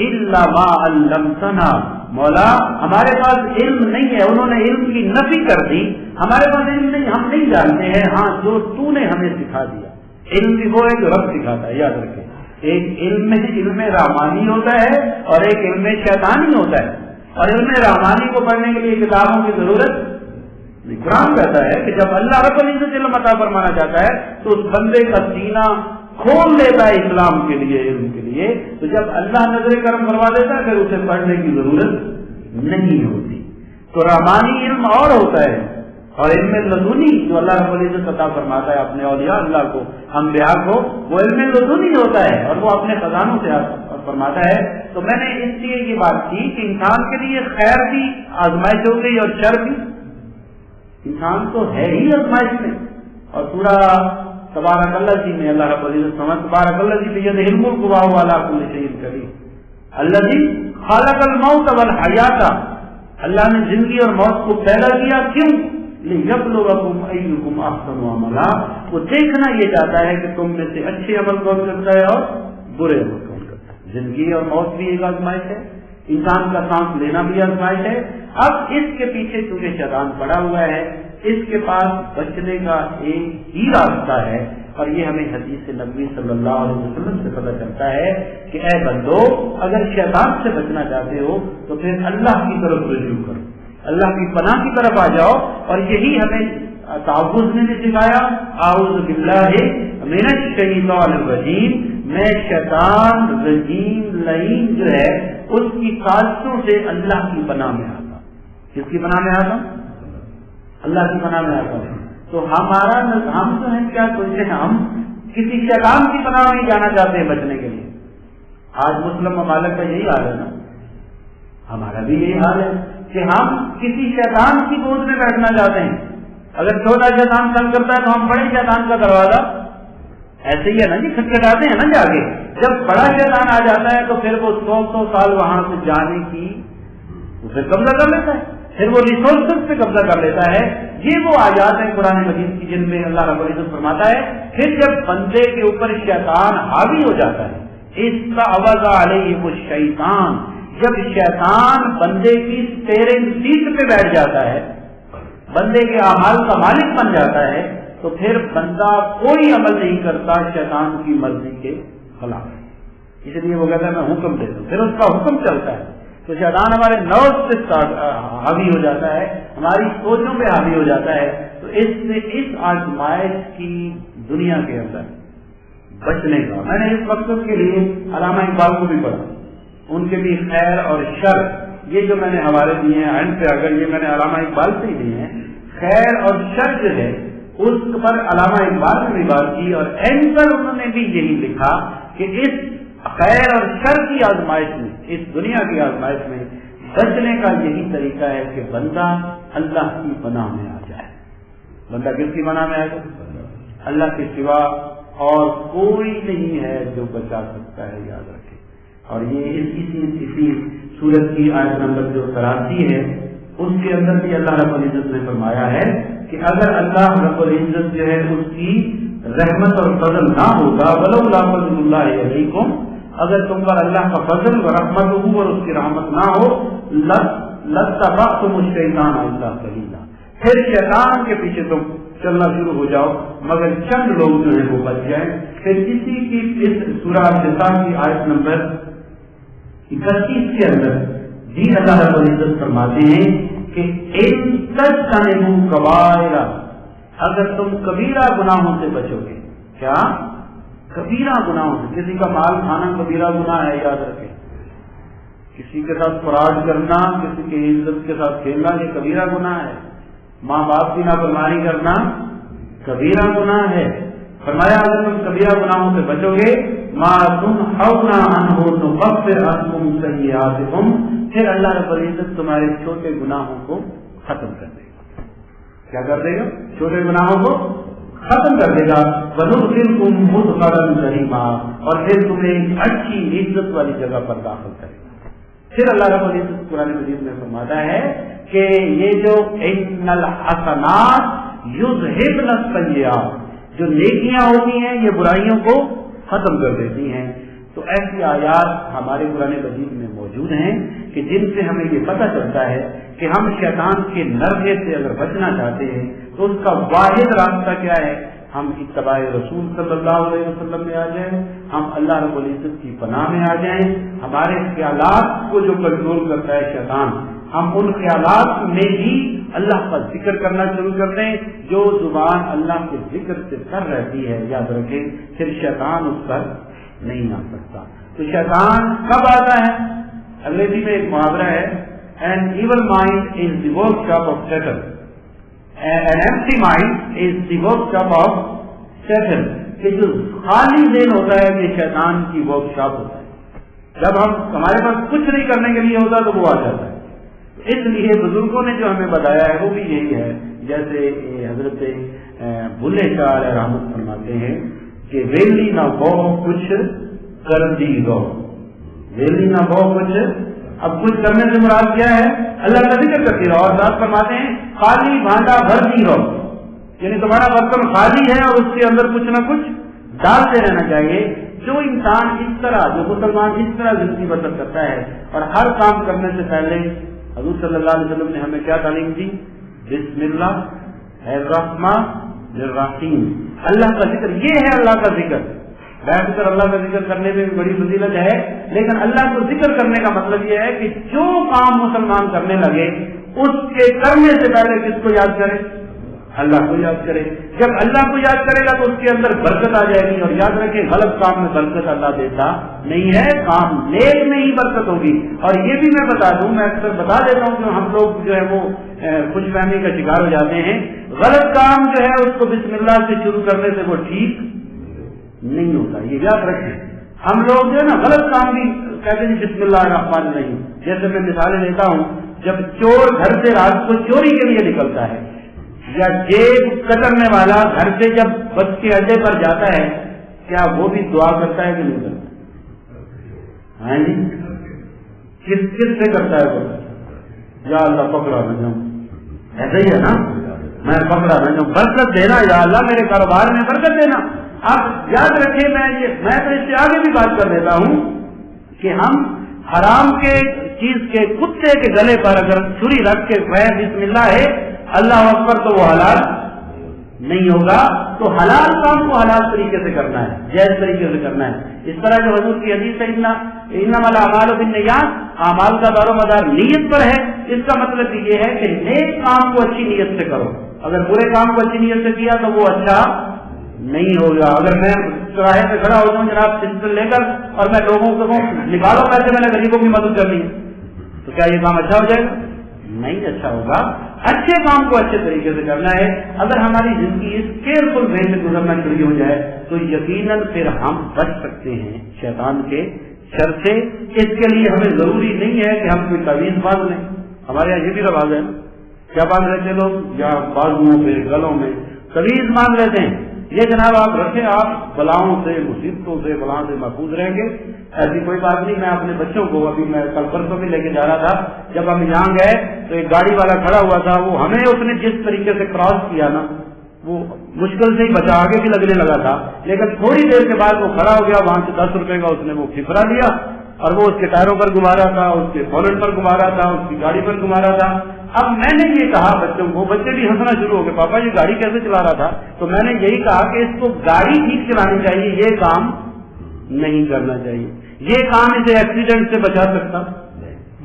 الا ما علمتنا، مولا ہمارے پاس علم نہیں ہے، انہوں نے علم کی نفی کر دی، ہمارے پاس علم نہیں، ہم نہیں جانتے ہیں، ہاں جو تو نے ہمیں سکھا دیا۔ علم بھی وہ ہے جو رب سکھاتا ہے، یاد رکھیں، ایک علم رحمانی ہوتا ہے اور ایک علم شیطانی ہوتا ہے، اور علم رحمانی کو پڑھنے کے لیے کتابوں کی ضرورت نہیں۔ قرآن کہتا ہے کہ جب اللہ رب العزت علم عطا فرمانا چاہتا ہے تو اس بندے کا سینہ کھول دیتا ہے اسلام کے لیے، علم کے لیے، تو جب اللہ نظر کرم کروا دیتا ہے پھر اسے پڑھنے کی ضرورت نہیں ہوتی۔ تو رحمانی علم اور ہوتا ہے، اور علم لدنی جو اللہ رب العزت عطا فرماتا ہے اپنے اولیاء اللہ کو، انبیاء کو، وہ علم لدنی ہوتا ہے اور وہ اپنے خزانوں سے فرماتا ہے۔ تو میں نے اس لیے یہ بات کی کہ انسان کے لیے خیر بھی آزمائش ہو گئی اور شر بھی، انسان تو ہے ہی آزمائش میں، اور پورا تبارک اللہ جی میں اللہ رب العزت سمجھ تبارک اللہ جی بیدہ الملک وہو علی کل شیء قدیر الذی خلق الموت والحیات، اللہ نے زندگی اور موت کو پیدا کیا، کیوں؟ لِيَبْلُوَكُمْ أَيُّكُمْ أَحْسَنُ عَمَلًا، وہ دیکھنا یہ چاہتا ہے کہ تم میں سے اچھے عمل کون کرتا ہے اور برے عمل کون کرتا ہے۔ زندگی اور موت بھی ایک آزمائش ہے، انسان کا سانس لینا بھی آزمائش ہے۔ اب اس کے پیچھے چونکہ شیطان پڑا ہوا ہے، اس کے پاس بچنے کا ایک ہی راستہ ہے، اور یہ ہمیں حدیث نبوی صلی اللہ علیہ وسلم سے پتہ چلتا ہے کہ اے بندو اگر شیطان سے بچنا چاہتے ہو تو پھر اللہ کی طرف رجوع کرو، اللہ کی پناہ کی طرف آ جاؤ، اور یہی ہمیں تعوذ نے بھی سکھایا، اعوذ باللہ من الشیطان الرجیم، میں شیطان رجیم لعین جو ہے اس کی کاشتوں سے اللہ کی پناہ میں آتا۔ کس کی پناہ میں آتا؟ اللہ کی پناہ میں آتا ہے۔ تو ہم جو ہیں کیا سوچتے ہیں، ہم کسی شیطان کی پناہ میں جانا چاہتے ہیں بچنے کے لیے۔ آج مسلم ممالک کا یہی حال ہے نا، ہمارا بھی یہی حال ہے کہ ہم کسی شیطان کی گود میں بیٹھنا چاہتے ہیں۔ اگر چھوٹا شیطان تنگ کرتا ہے تو ہم بڑے شیطان کا دروازہ ایسے ہی ہے نا جی، کھٹکھٹاتے ہیں نا جاگے. جب بڑا شیطان آ جاتا ہے تو پھر وہ 100 سال وہاں سے جانے کی پھر قبضہ کر لیتا ہے، پھر وہ ریسورسز پہ قبضہ کر لیتا ہے. یہ وہ آیات ہیں قرآن مجید کی جن میں اللہ رب العزت فرماتا ہے پھر جب بندے کے اوپر شیطان حاوی ہو جاتا ہے، استعوذ علیہ الشیطان، جب شیطان بندے کی اسٹیئرنگ سیٹ پہ بیٹھ جاتا ہے، بندے کے اعمال کا مالک بن جاتا ہے، تو پھر بندہ کوئی عمل نہیں کرتا شیطان کی مرضی کے خلاف. اس لیے وہ کہتا ہے میں حکم دے دوں، پھر اس کا حکم چلتا ہے. تو شیطان ہمارے نفس پہ حاوی ہو جاتا ہے، ہماری سوچوں پہ حاوی ہو جاتا ہے. تو اس سے اس آزمائش کی دنیا کے اندر بچنے کا، میں نے اس مقصد کے لیے علامہ اقبال کو بھی پڑھا، ان کے بھی خیر اور شر، یہ جو میں نے حوالے دیے ہیں اینڈ پہ، اگر یہ میں نے علامہ اقبال سے ہی دیے ہیں، خیر اور شر جو ہے اس پر علامہ اقبال نے بھی بات کی، اور اینڈ پر انہوں نے بھی یہی لکھا کہ اس خیر اور شر کی آزمائش میں، اس دنیا کی آزمائش میں بچنے کا یہی طریقہ ہے کہ بندہ اللہ کی پناہ میں آ جائے. بندہ کس کی پناہ میں آئے گا؟ اللہ کے سوا اور کوئی نہیں ہے جو بچا سکتا ہے، یاد رکھے. اور یہ اسی سورت کی آیت نمبر جو 83 ہے اس کے اندر بھی اللہ رب العزت نے فرمایا ہے کہ اگر اللہ رب العزت جو ہے اس کی رحمت اور فضل نہ ہوگا، ولولا فضل اللہ علیکم، اگر تم پر اللہ کا فضل و رحمت ہو اور اس کی رحمت نہ ہو، لَاتَّبَعْتُمُ الشَّيْطَانَ إِلَّا قَلِيلًا، پھر شیطان کے پیچھے تم چلنا شروع ہو جاؤ مگر چند لوگ جو ہے وہ بچ جائیں. پھر اسی کی اس سورہ النساء کی آیت نمبر 31 کے اندر جی اللہ رب العزت فرماتے ہیں کہ ان تجتنبوا الکبائر، اگر تم کبیرہ گناہوں سے بچو گے. کیا کبیرہ گناہوں سے؟ کسی کا مال کھانا کبیرہ گناہ ہے، یاد رکھیں. کسی کے ساتھ فراڈ کرنا، کسی کی عزت کے ساتھ کھیلنا، یہ کبیرہ گناہ ہے. ماں باپ کی نافرمانی کرنا کبیرہ گناہ ہے. فرمایا اگر تم کبیرہ گناہوں سے بچو گے، ما تنہون عنہ نکفر عنکم سیئاتکم، پھر اللہ رب العزت تمہارے چھوٹے گناہوں کو ختم کر دے گا. کیا کر دے گا؟ چھوٹے گناہوں کو ختم کر دے گا. وَنُدْخِلْكُمْ مُدْخَلًا كَرِيمًا، اور پھر تمہیں ایک اچھی عزت والی جگہ پر داخل کرے گا. پھر اللہ رب العزت قرآن مجید میں فرماتا ہے کہ یہ جو ان الحسنات یذہبن السیئات، جو نیکیاں ہوتی ہیں یہ برائیوں کو ختم کر دیتی ہیں. تو ایسی آیات ہمارے قرآن مجید میں موجود ہیں کہ جن سے ہمیں یہ پتہ چلتا ہے کہ ہم شیطان کے نرغے سے اگر بچنا چاہتے ہیں تو اس کا واحد راستہ کیا ہے؟ ہم اتباع رسول صلی اللہ علیہ وسلم میں آ جائیں، ہم اللہ رب العزت کی پناہ میں آ جائیں. ہمارے خیالات کو جو کنٹرول کرتا ہے شیطان، ہم ان خیالات میں ہی اللہ کا ذکر کرنا شروع کر دیں. جو زبان اللہ کے ذکر سے تر رہتی ہے، یاد رکھیں، پھر شیطان اس پر نہیں آ سکتا. تو شیطان کب آتا ہے؟ انگریزی میں ایک محاورہ ہے، an evil mind is the workshop of Satan, an empty mind is the workshop of Satan. کہ جو خالی ذہن ہوتا ہے کہ شیطان کی ورکشاپ ہوتا ہے. جب ہمارے پاس کچھ نہیں کرنے کے لیے ہوتا تو وہ آ جاتا ہے. اس لیے بزرگوں نے جو ہمیں بتایا ہے وہ بھی یہی ہے. جیسے حضرت بھلے شاہ علیہ رحمت فرماتے ہیں کہ ویلی نہ بو کچھ کر دی گو، ویلی نہ بو کچھ. اب کچھ کرنے سے مراد کیا ہے؟ اللہ کا ذکر کرتی رہو. اور ساتھ فرماتے ہیں خالی بھانڈا بھر دی رہو، یعنی تمہارا برتن خالی ہے اور اس کے اندر کچھ نہ کچھ ڈالتے رہنا چاہیے. جو انسان اس طرح، جو مسلمان اس طرح زندگی بسر کرتا ہے اور ہر کام کرنے سے پہلے حضور صلی اللہ علیہ وسلم نے ہمیں کیا تعلیم دی؟ بسم اللہ الرحمن الرحیم، اللہ کا ذکر. یہ ہے اللہ کا ذکر. بیٹھ کر اللہ کا ذکر کرنے میں بھی بڑی فضیلت ہے، لیکن اللہ کو ذکر کرنے کا مطلب یہ ہے کہ جو کام مسلمان کرنے لگے اس کے کرنے سے پہلے کس کو یاد کرے؟ اللہ کو یاد کرے. جب اللہ کو یاد کرے گا تو اس کے اندر برکت آ جائے گی. اور یاد رکھیں غلط کام میں برکت اللہ دیتا نہیں ہے، کام نیک میں ہی برکت ہوگی. اور یہ بھی میں بتا دوں، میں اکثر بتا دیتا ہوں کہ ہم لوگ جو ہے وہ خوش فہمی کا شکار ہو جاتے ہیں. غلط کام جو ہے اس کو بسم اللہ سے شروع کرنے سے وہ ٹھیک نہیں ہوتا. یہ یاد رکھیں. ہم لوگ جو ہے نا غلط کام بھی کہتے ہیں بسم اللہ الرحمن الرحیم. جیسے میں مثالیں دیتا ہوں، جب چور گھر سے رات کو چوری کے لیے نکلتا ہے، یا جیب کترنے والا گھر سے جب بس کے اڈے پر جاتا ہے کیا وہ بھی دعا کرتا ہے کہ نہیں کرتا؟ ہاں جی، کس سے کرتا ہے وہ؟ یا اللہ پکڑا نہ جاؤں، ایسا ہی ہے نا، میں پکڑا نہ جاؤں، برکت دینا یا اللہ، میرے کاروبار میں برکت دینا۔ آپ یاد رکھیں، میں تو اس سے آگے بھی بات کر دیتا ہوں کہ ہم حرام کے چیز کے کتے کے گلے پر اگر چھری رکھ کے بسم اللہ ہے اللہ اکبر تو وہ حلال نہیں ہوگا۔ تو حلال کام کو حلال طریقے سے کرنا ہے، جائز طریقے سے کرنا ہے۔ اس طرح جو حضور کی حدیث ہے انما الاعمال بالنیات، اعمال کا دار و مدار نیت پر ہے۔ اس کا مطلب یہ ہے کہ نیک کام کو اچھی نیت سے کرو، اگر برے کام کو اچھی نیت سے کیا تو وہ اچھا نہیں ہوگا۔ اگر میں چوراہے پہ کھڑا ہوتا ہوں جناب پسٹل لے کر اور میں لوگوں کو نکالو پیسے، میں نے غریبوں کی مدد کرنی ہے، تو کیا یہ کام اچھا ہو جائے گا؟ نہیں اچھا ہوگا۔ اچھے کام کو اچھے طریقے سے کرنا ہے۔ اگر ہماری زندگی اس کیئرفل وے سے گزرنا شروع ہو جائے تو یقیناً پھر ہم بچ سکتے ہیں شیطان کے شر سے۔ اس کے لیے ہمیں ضروری نہیں ہے کہ ہم کوئی تعویذ باندھ لیں۔ ہمارے یہاں یہ بھی رواج ہے نا، کیا باندھ لیتے لوگ، یا بازوؤں پہ گلوں میں تعویذ باندھ لیتے ہیں۔ یہ جناب آپ رکھیں، آپ بلاؤں سے مصیبتوں سے بلاؤں سے محفوظ رہیں گے، ایسی کوئی بات نہیں۔ میں اپنے بچوں کو ابھی میں کل پرسوں بھی لے کے جا رہا تھا، جب ہم یہاں گئے تو ایک گاڑی والا کھڑا ہوا تھا، وہ ہمیں اس نے جس طریقے سے کراس کیا نا وہ مشکل سے ہی بچا، آگے بھی لگنے لگا تھا، لیکن تھوڑی دیر کے بعد وہ کھڑا ہو گیا، وہاں سے 10 روپے کا اس نے وہ پھپرا لیا اور وہ اس کے ٹائروں پر گھما رہا تھا، اس کے فورن پر گھما رہا تھا، اس کی گاڑی پر گھما رہا تھا۔ اب میں نے یہ کہا بچوں کو، بچے بھی ہنسنا شروع ہو گئے، پاپا یہ گاڑی کیسے چلا رہا تھا؟ تو میں نے یہی کہا کہ اس کو گاڑی ٹھیک چلانی چاہیے، یہ کام نہیں کرنا چاہیے، یہ کام اسے ایکسیڈنٹ سے بچا سکتا۔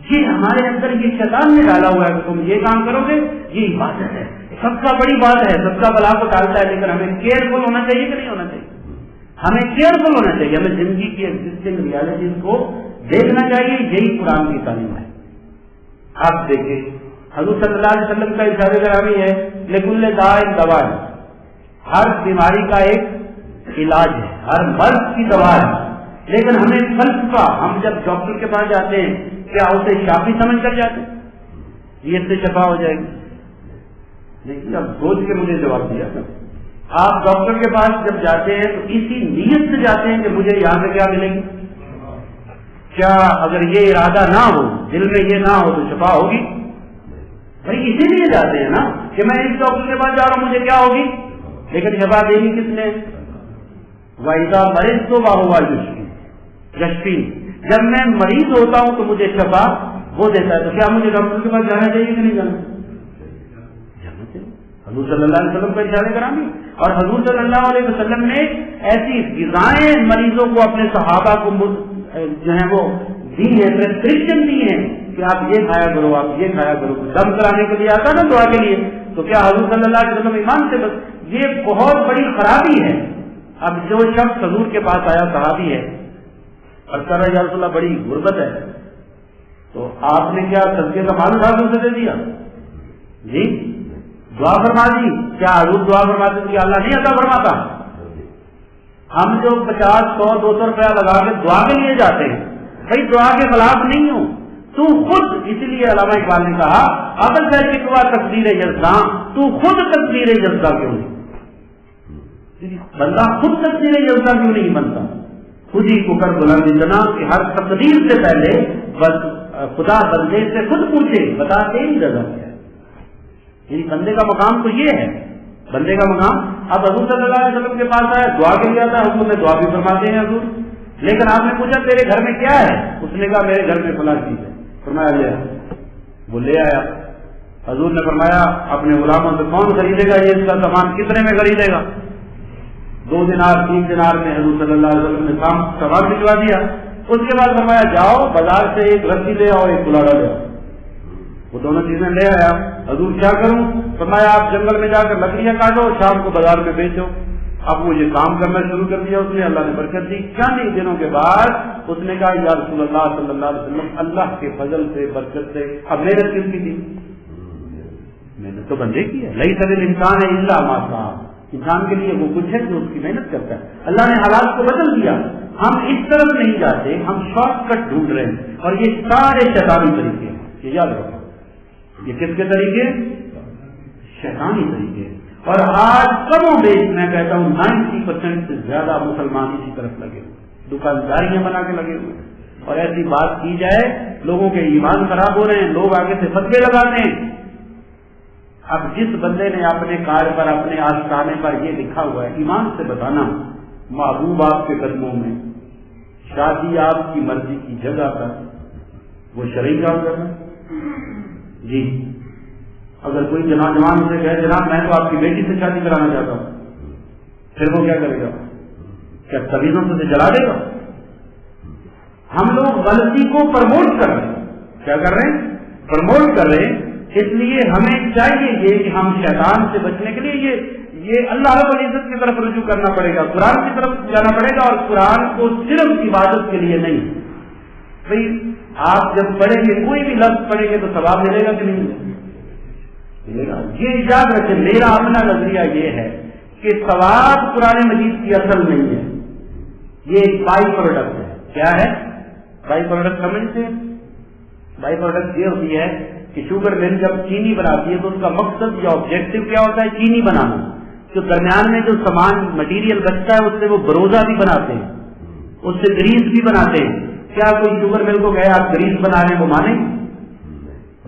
یہ ہمارے اندر یہ شیطان نے ڈالا ہوا ہے کہ تم یہ کام کرو گے، یہ عبادت ہے، سب کا بڑی بات ہے، سب کا بلا کو ڈالتا ہے، لیکن ہمیں کیئرفل ہونا چاہیے کہ نہیں ہونا چاہیے؟ ہمیں کیئرفل ہونا چاہیے، ہمیں زندگی کی ایگزسٹنگ ریالٹیز کو دیکھنا چاہیے، یہی قرآن کی تعلیم ہے۔ آپ دیکھیں حضور صلی اللہ علیہ وسلم کا ارشاد گرامی ہے، لکل داء دوا ہے، ہر بیماری کا ایک علاج ہے، ہر مرض کی دوا ہے، لیکن ہمیں فلسفہ، ہم جب ڈاکٹر کے پاس جاتے ہیں کیا اسے شافی سمجھ کر جاتے ہیں یہ اس سے شفا ہو جائے گی؟ نہیں، اب سوچ کے مجھے جواب دیا تھا۔ آپ ڈاکٹر کے پاس جب جاتے ہیں تو اسی نیت سے جاتے ہیں کہ مجھے یہاں سے کیا ملے گی؟ کیا اگر یہ ارادہ نہ ہو، دل میں یہ نہ ہو تو شفا ہوگی؟ بھائی اسی لیے جاتے ہیں نا کہ میں اس ڈاکٹر کے پاس جا رہا ہوں، مجھے کیا ہوگی؟ لیکن شفا دینی کس نے؟ وَإِذَا مَرِضْتُ فَهُوَ یشفین، جب میں مریض ہوتا ہوں تو مجھے شفا وہ دیتا ہے۔ تو کیا مجھے ڈاکٹر کے پاس جانا چاہیے کہ نہیں جانا چاہیے؟ حضور صلی اللہ علیہ وسلم کا ارشاد گرامی، اور حضور صلی اللہ علیہ وسلم نے ایسی غذائیں مریضوں کو، اپنے صحابہ کو جو ہے وہ دی ہے، پرسکرپشن دی ہے کہ آپ یہ کھایا کرو، آپ یہ کھایا کرو۔ دم کرانے کے لیے آتا نا دعا کے لیے، تو کیا حضور صلی اللہ علیہ وسلم ایمان سے؟ بس یہ بہت بڑی خرابی ہے۔ اب جو شخص حضور کے پاس آیا صحابی ہے اور کہہ رہا ہے یا رسول اللہ بڑی غربت ہے، تو آپ نے کیا صدقے کا مال اٹھا کر اسے دے دیا؟ جی دعا فرما دی، کیا حضور دعا فرماتے کہ اللہ نہیں عطا فرماتا؟ ہم جو 50، 100، 200 روپیہ لگا کے دعا کے لیے جاتے ہیں، بھائی دعا کے خلاف نہیں ہوں تو خود، اسی لیے علامہ اقبال نے کہا ابل سے شکوا تقدیر جزاں، تو خود تقدیر جزا کیوں نہیں؟ بندہ خود تقدیر جزا کیوں نہیں بنتا؟ خود ہی کو کر بلند اتنا کہ ہر تقدیر سے پہلے خدا بندے سے خود پوچھے بتا تیری جزا کیا ہے۔ یعنی بندے کا مقام تو یہ ہے، بندے کا مقام۔ اب حضور صلی اللہ علیہ وسلم کے پاس آیا، دعا کے لیے آتا ہے، حضور نے دعا بھی فرماتے ہیں حضور، لیکن آپ نے پوچھا تیرے گھر میں کیا ہے؟ اس نے کہا میرے گھر میں فلاں چیز ہے، فرمایا لے آیا، وہ لے آیا۔ حضور نے فرمایا اپنے غلاموں سے کون خریدے گا یہ اس کا سامان، کتنے میں خریدے گا؟ 2 دینار 3 دینار میں حضور صلی اللہ علیہ وسلم نے سامان بھجوا دیا۔ اس کے بعد فرمایا جاؤ بازار سے ایک رسی لے آؤ، ایک کلاڑا لے آؤ۔ وہ دونوں چیزیں لے آیا۔ حضور کیا کروں؟ فرمایا آپ جنگل میں جا کر لکڑیاں کاٹو، شام کو بازار میں بیچو۔ اب وہ یہ کام کرنا شروع کر دیا اس نے، اللہ نے برکت دی۔ چند ہی دنوں کے بعد اس نے کہا یا رسول اللہ صلی اللہ علیہ وسلم، اللہ کے فضل سے، برکت سے، اب محنت کس کی تھی؟ محنت تو بندے کی ہے۔ لیس للانسان الا ما سعى، انسان کے لیے وہ کچھ ہے جو اس کی محنت کرتا ہے۔ اللہ نے حالات کو بدل دیا۔ ہم اس طرف نہیں جاتے، ہم شارٹ کٹ ڈھونڈ رہے ہیں، اور یہ سارے شیطانی طریقے ہیں، یہ یاد رکھو۔ یہ کس کے طریقے؟ شیطانی طریقے۔ اور آج کم و بیش میں کہتا ہوں 90% سے زیادہ مسلمان اسی طرف لگے ہوئے، دکانداریاں بنا کے لگے ہوئے، اور ایسی بات کی جائے لوگوں کے ایمان خراب ہو رہے ہیں، لوگ آگے سے فتوے لگاتے ہیں۔ اب جس بندے نے اپنے کار پر اپنے آستانے پر یہ لکھا ہوا ہے، ایمان سے بتانا محبوب آپ کے قدموں میں، شادی آپ کی مرضی کی جگہ پر، وہ شرعی کام کرنا جی۔ اگر کوئی جوان سے کہے جناب میں تو آپ کی بیٹی سے شادی کرانا چاہتا ہوں، پھر وہ کیا کرے گا؟ کیا تویزوں سے جلا دے گا؟ ہم لوگ غلطی کو پروموٹ کر رہے ہیں، کیا کر رہے ہیں؟ پروموٹ کر رہے ہیں۔ اس لیے ہمیں چاہیے یہ کہ ہم شیطان سے بچنے کے لیے یہ اللہ رب العزت کی طرف رجوع کرنا پڑے گا، قرآن کی طرف جانا پڑے گا، اور قرآن کو صرف عبادت کے لیے نہیں۔ بھائی آپ جب پڑھیں گے، کوئی بھی لفظ پڑھیں گے تو ثواب ملے گا کہ نہیں ملے گا؟ یہ یاد رکھیں، میرا اپنا نظریہ یہ ہے کہ ثواب قرآن مجید کی اصل نہیں ہے، یہ ایک بائی پروڈکٹ ہے۔ کیا ہے بائی پروڈکٹ؟ سمجھتے ہیں؟ بائی پروڈکٹ یہ ہوتی ہے کہ شوگر مل جب چینی بناتی ہے تو اس کا مقصد یا آبجیکٹو کیا ہوتا ہے؟ چینی بنانا۔ جو درمیان میں جو سامان مٹیریل بچتا ہے اس سے وہ بروزہ بھی بناتے ہیں، اس سے گریس بھی بناتے ہیں۔ کیا کوئی شوگر مل کو کہے آپ گریس بنا رہے ہیں، وہ مانیں گے؟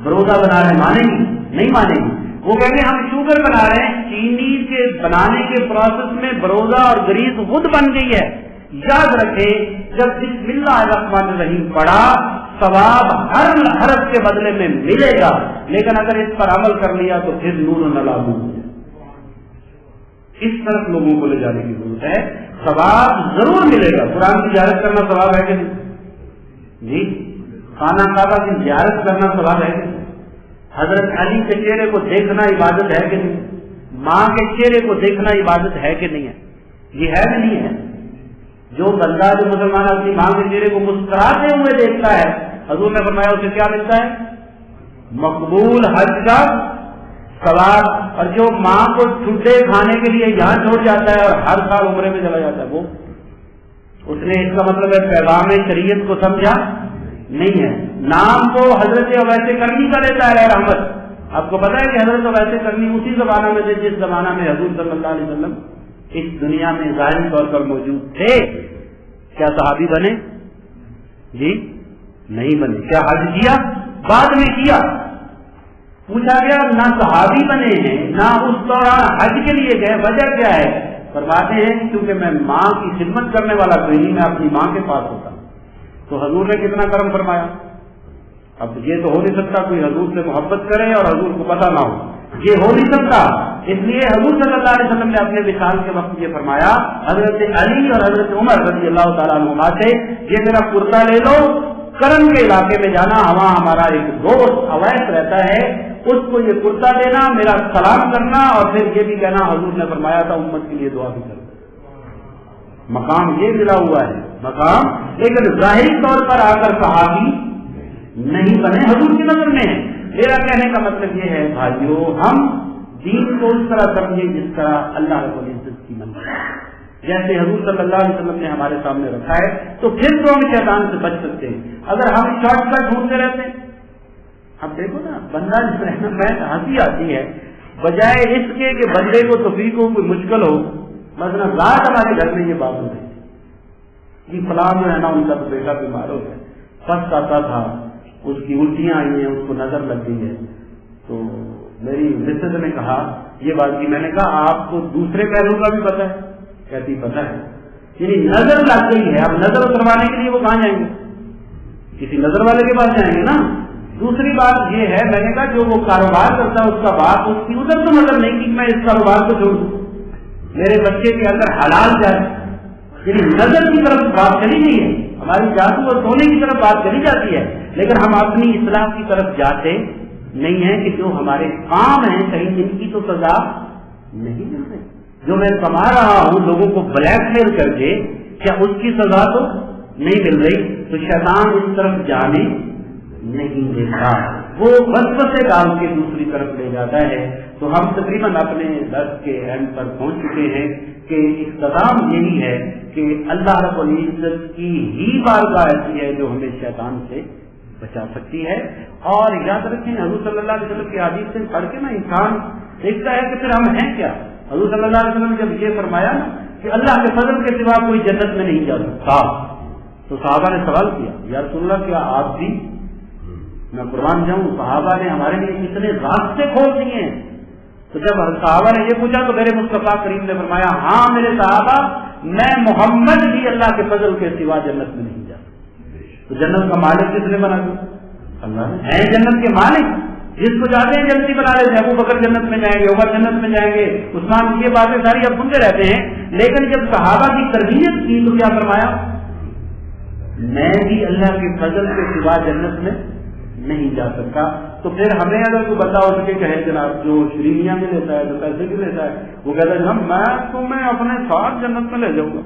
بروزہ بنا رہے ہیں، مانیں گے؟ نہیں مانیں گے۔ وہ کہیں گے ہم شوگر بنا رہے ہیں، چینی کے بنانے کے پروسیس میں بروزہ اور گریس خود بن گئی ہے۔ یاد رکھیں، جب بسم اللہ الرحمن الرحیم پڑھا، ثواب ہر حرف کے بدلے میں ملے گا، لیکن اگر اس پر عمل کر لیا تو پھر نور نہ لاگو ہو جائے۔ اس طرف لوگوں کو لے جانے کی ضرورت ہے۔ ثواب ضرور ملے گا۔ قرآن کی زیارت کرنا ثواب ہے کہ نہیں جی؟ خانہ کعبہ کی زیارت کرنا ثواب ہے کہ نہیں؟ حضرت علی کے چہرے کو دیکھنا عبادت ہے کہ نہیں؟ ماں کے چہرے کو دیکھنا عبادت ہے کہ نہیں ہے؟ یہ ہے کہ نہیں ہے؟ جو بندہ جو مسلمان اپنی ماں کے چہرے کو مسکراتے ہوئے دیکھتا ہے، حضور نے فرمایا اسے کیا ملتا ہے؟ مقبول حج کا ثواب۔ اور جو ماں کو ٹھڈے کھانے کے لیے یہاں چھوڑ جاتا ہے اور ہر سال عمرے میں چلا جاتا ہے، وہ اس نے اس کا مطلب ہے پیغام شریعت کو سمجھا نہیں ہے۔ نام کو حضرت اویس کرنی کا لیتا ہے رحمت۔ آپ کو پتا ہے کہ حضرت اویس کرنی اسی زمانہ میں تھے جس زمانہ میں حضور صلی اللہ علیہ وسلم اس دنیا میں ظاہری طور پر موجود تھے۔ کیا صحابی بنے؟ جی نہیں بنے۔ کیا حج کیا؟ بعد میں کیا۔ پوچھا گیا نہ صحابی بنے ہیں نہ اس دوران حج کے لیے گئے، وجہ کیا ہے؟ فرماتے ہیں کیونکہ میں ماں کی خدمت کرنے والا کوئی نہیں، میں اپنی ماں کے پاس ہوتا ہوں۔ تو حضور نے کتنا کرم فرمایا۔ اب یہ تو ہو نہیں سکتا کوئی حضور سے محبت کرے اور حضور کو پتہ نہ ہو، یہ ہو نہیں سکتا۔ اس لیے حضور صلی اللہ علیہ وسلم نے اپنے وصال کے وقت یہ فرمایا حضرت علی اور حضرت عمر رضی اللہ تعالیٰ عنہما سے، یہ میرا کرتا لے لو، کرن کے علاقے میں جانا، وہاں ہمارا ایک دوست اویس رہتا ہے، اس کو یہ کرتا دینا، میرا سلام کرنا، اور پھر یہ بھی کہنا حضور نے فرمایا تھا امت کے لیے دعا بھی کرنا۔ مقام یہ ملا ہوا ہے مقام، لیکن ظاہری طور پر آ کر صحابی نہیں بنے، حضور کی نظر میں۔ میرا کہنے کا مطلب یہ ہے بھائیو، ہم دین کو اس طرح سمجھیں جس طرح اللہ رب العزت کی منشا ہے، جیسے حضور صلی اللہ علیہ وسلم نے ہمارے سامنے رکھا ہے، تو پھر تو ہم شیطان سے بچ سکتے ہیں۔ اگر ہم شارٹ کٹ ڈھونڈتے رہتے ہیں، اب دیکھو نا بندہ میں ہنسی آتی ہے، بجائے اس کے کہ بندے کو توفیق ہو، کوئی مشکل ہو، مثلا رات ہمارے گھر میں یہ بات ہو رہی کہ فلاں جو ہے نا ان کا تو بیٹا بیمار ہو گیا، پس آتا تھا، اس کی الٹیاں آئی ہیں، اس کو نظر لگ گئی ہے۔ تو میری مسز نے کہا یہ بات کی، میں نے کہا آپ کو دوسرے پہلو کا بھی پتہ ہے؟ کہتی پتہ ہے، یعنی نظر لگ گئی ہے، اب نظر اتروانے کے لیے وہ کہاں جائیں گے؟ کسی نظر والے کے پاس جائیں گے نا۔ دوسری بات یہ ہے، میں نے کہا جو وہ کاروبار کرتا ہے اس کا باپ اس کی ادھر تو نظر نہیں کہ میں اس کاروبار کو چھوڑ دوں، میرے بچے کے اندر حلال جائے، یعنی نظر کی طرف بات چلی گئی ہے، ہماری جادو اور سونے کی طرف بات چلی جاتی ہے، لیکن ہم اپنی اصلاح کی طرف جاتے نہیں ہیں کہ جو ہمارے کام ہیں کہیں ان کی تو سزا نہیں مل رہی، جو میں کما رہا ہوں لوگوں کو بلیک میل کر کے، کیا اس کی سزا تو نہیں مل رہی؟ تو شیطان اس طرف جانے نہیں دیتا، وہ وسوسے ڈال کے دوسری طرف لے جاتا ہے۔ تو ہم تقریباً اپنے درس کے اینڈ پر پہنچ چکے ہیں کہ اختتام یہی ہے کہ اللہ رب العزت کی ہی بارگاہ ایسی ہے جو ہمیں شیطان سے بچا سکتی ہے. اور یاد رکھیں حضور صلی اللہ علیہ وسلم کی حدیث سے پڑھ کے نا انسان دیکھتا ہے کہ پھر ہم ہیں کیا. حضور صلی اللہ علیہ وسلم نے جب یہ فرمایا نا کہ اللہ کے فضل کے سوا کوئی جنت میں نہیں جا سکتا تو صحابہ نے سوال کیا یا رسول اللہ کیا آپ بھی؟ میں قربان جاؤں صحابہ نے ہمارے لیے اتنے راستے کھول دیے ہیں. تو جب صحابہ نے یہ پوچھا تو میرے مصطفیٰ کریم نے فرمایا ہاں میرے صحابہ میں محمد بھی اللہ کے فضل کے سوا جنت میں نہیں جا سکتا. تو جنت کا مالک کس نے بنا دیا؟ اللہ نے. ہے جنت کے مالک جس کو جاتے ہیں جنتی بنا لیتے ہیں. ابو بکر جنت میں جائیں گے, عمر جنت میں جائیں گے, عثمان. یہ باتیں ساری اب سنتے رہتے ہیں. لیکن جب صحابہ کی تربیت کی تو کیا فرمایا؟ میں بھی اللہ کے فضل کے سوا جنت میں نہیں جا سکتا. تو پھر ہمیں اگر کوئی بتا ہو سکے کہے جناب جو شرینیاں میں لیتا ہے جو پیسے بھی لیتا ہے وہ کہتا ہے جناب میں تمہیں اپنے ساتھ جنت میں لے جاؤں گا.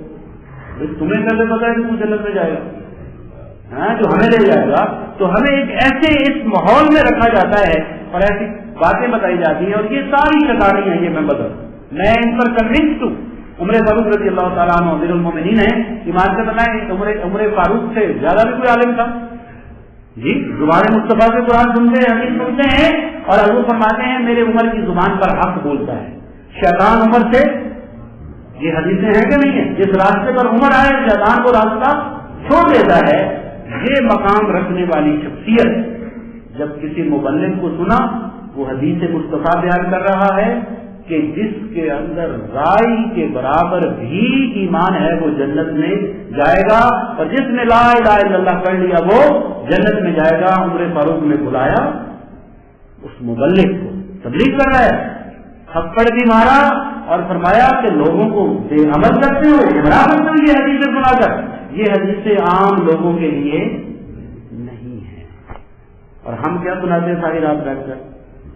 تمہیں کیسے پتا ہے کہ تو جنت میں جائے گا؟ ہاں جو ہمیں لے جائے گا. تو ہمیں ایک ایسے اس ماحول میں رکھا جاتا ہے اور ایسی باتیں بتائی جاتی ہیں اور یہ ساری شیطانی ہیں. یہ میں ان پر کنوینسڈ ہوں. عمر فاروق رضی اللہ تعالیٰ عنہ امیر المومنین ہیں. ایمان سے بتائیں عمر فاروق سے زیادہ بھی کوئی عالم تھا جی؟ زبان مصطفیٰ سے قرآن سنتے ہیں, حدیث سنتے ہیں اور حضور فرماتے ہیں میرے عمر کی زبان پر حق بولتا ہے. شیطان عمر سے, یہ حدیثیں ہیں کہ نہیں ہے, جس راستے پر عمر آئے شیطان کو راستہ چھوڑ دیتا ہے. یہ مقام رکھنے والی شخصیت جب کسی مبلغ کو سنا وہ حدیث مصطفیٰ بیان کر رہا ہے کہ جس کے اندر رائی کے برابر بھی ایمان ہے وہ جنت میں جائے گا, اور جس نے لا الہ الا اللہ پڑھ لیا وہ جنت میں جائے گا. عمر فاروق نے بلایا اس مبلغ کو, تبلیغ کر رہا ہے, تھپڑ بھی مارا اور فرمایا کہ لوگوں کو بے عمل کرتے ہو, گمراہ کرتے ہو یہ حدیثیں سنا کر. یہ حدیثیں عام لوگوں کے لیے نہیں ہے. اور ہم کیا سناتے ہیں ساری رات بیٹھ کر؟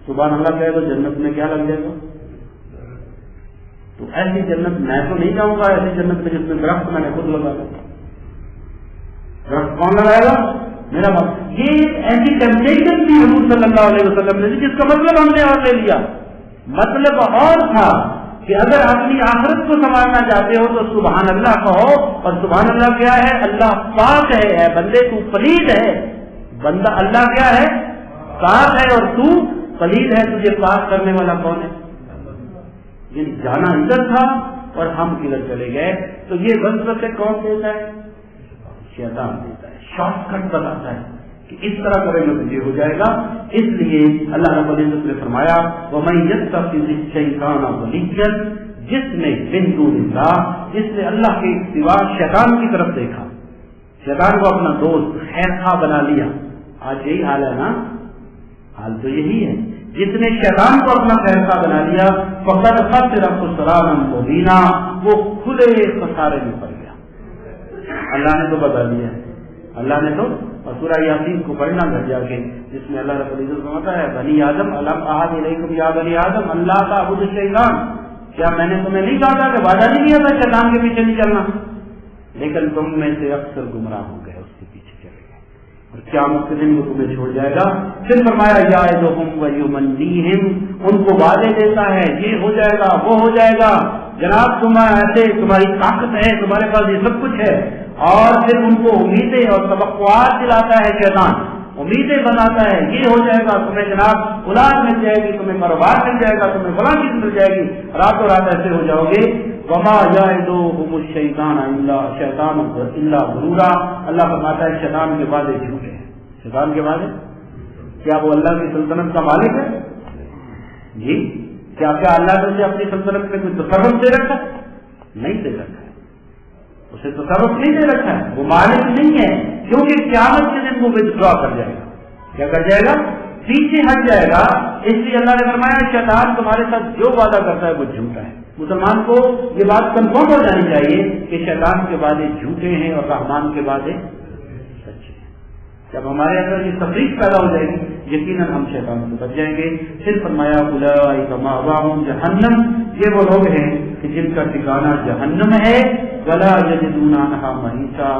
سبحان اللہ کہے تو جنت میں کیا لگ جائے گا؟ تو ایسی جنت میں تو نہیں جاؤں گا. ایسی جنت میں جس میں درخت میں نے خود لگایا. درخت کون لگائے گا؟ میرا باپ. یہ ایسی ٹیمپٹیشن تھی حضور صلی اللہ علیہ وسلم نے جس کا مطلب ہم نے اور لے لیا. مطلب اور تھا کہ اگر اپنی آخرت کو سنوارنا چاہتے ہو تو سبحان اللہ کہو. اور سبحان اللہ کیا ہے؟ اللہ پاک ہے بندے تو پلید ہے. بندہ اللہ کیا ہے؟ پاک ہے اور تو پلید ہے. تجھے پاک کرنے والا کون ہے؟ یہ جانا ادھر تھا اور ہم کدھر چلے گئے. تو یہ وسوسے کون دیتا ہے؟ شیطان دیتا ہے. شارٹ کٹ بتاتا ہے کہ اس طرح کریں گے تو یہ ہو جائے گا. اس لیے اللہ رب العزت نے فرمایا وَمَن يَتَّخِذِ الشَّيْطَانَ وَلِيًّا, جس نے من دون اللہ, جس نے اللہ کے سوا شیطان کی طرف دیکھا, شیطان کو اپنا دوست خیر خواہ بنا لیا. آج یہی حال ہے نا, حال تو یہی ہے. جس نے شیطان کو اپنا خیر خواہ بنا لیا فقد خسر خسرانا مبینا, وہ کھلے خسارے میں پڑ گیا. اللہ نے تو بتا دیا, اللہ نے تو. اور سورہ یاسین کو پڑھنا گھر جا کے جس میں اللہ رب العزت فرماتا ہے بنی آدم الم اعہد الیکم یا بنی آدم اللہ تعبدوا الشیطان, کیا میں نے تمہیں نہیں کہا تھا کہ وعدہ نہیں کیا تھا شیطان کے پیچھے نہیں چلنا؟ لیکن تم میں سے اکثر گمراہ ہو گئے, اس کے پیچھے چلے گئے اور قیامت کے دن وہ تمہیں چھوڑ جائے گا. پھر فرمایا یعدہم ویمنیہم, ان کو وعدے دیتا ہے یہ ہو جائے گا وہ ہو جائے گا. جناب تمہارا ایسے تمہاری طاقت ہے, تمہارے پاس یہ سب کچھ ہے. اور پھر ان کو امیدیں اور توقعات دلاتا ہے شیطان, امیدیں بناتا ہے یہ ہو جائے گا, تمہیں جناب اولاد مل جائے گی, تمہیں کاروبار مل جائے گا, تمہیں فلاں چیز مل جائے گی, راتوں رات ایسے ہو جاؤ گے. وما یعدہم الشیطان الا غرورا, اللہ فرماتا ہے شیطان کے وعدے جھوٹے ہیں. شیطان کے وعدے, کیا وہ اللہ کی سلطنت کا مالک ہے جی؟ کیا اللہ نے اپنی سلطنت میں کوئی تصرف دے رکھا؟ نہیں دے رکھا ہے, اسے تصرف نہیں دے رکھا ہے, وہ مالک نہیں ہے. کیونکہ قیامت کے دن وہ وِدڈرا کر جائے گا. کیا کر جائے گا؟ پیچھے ہٹ جائے گا. اس لیے اللہ نے فرمایا شیطان تمہارے ساتھ جو وعدہ کرتا ہے وہ جھوٹا ہے. مسلمان کو یہ بات کنفرم ہو جانی چاہیے کہ شیطان کے وعدے جھوٹے ہیں اور رحمان کے وعدے سچے ہیں. جب ہمارے اندر یہ تفریق پیدا ہو جائے گی یقیناً ہم شیطان سے بچ جائیں گے. پھر فرمایا اولئک مأواہم جہنم, یہ وہ لوگ ہیں کہ جن کا ٹھکانہ جہنم ہے. ولا یجدون عنہا محیصا,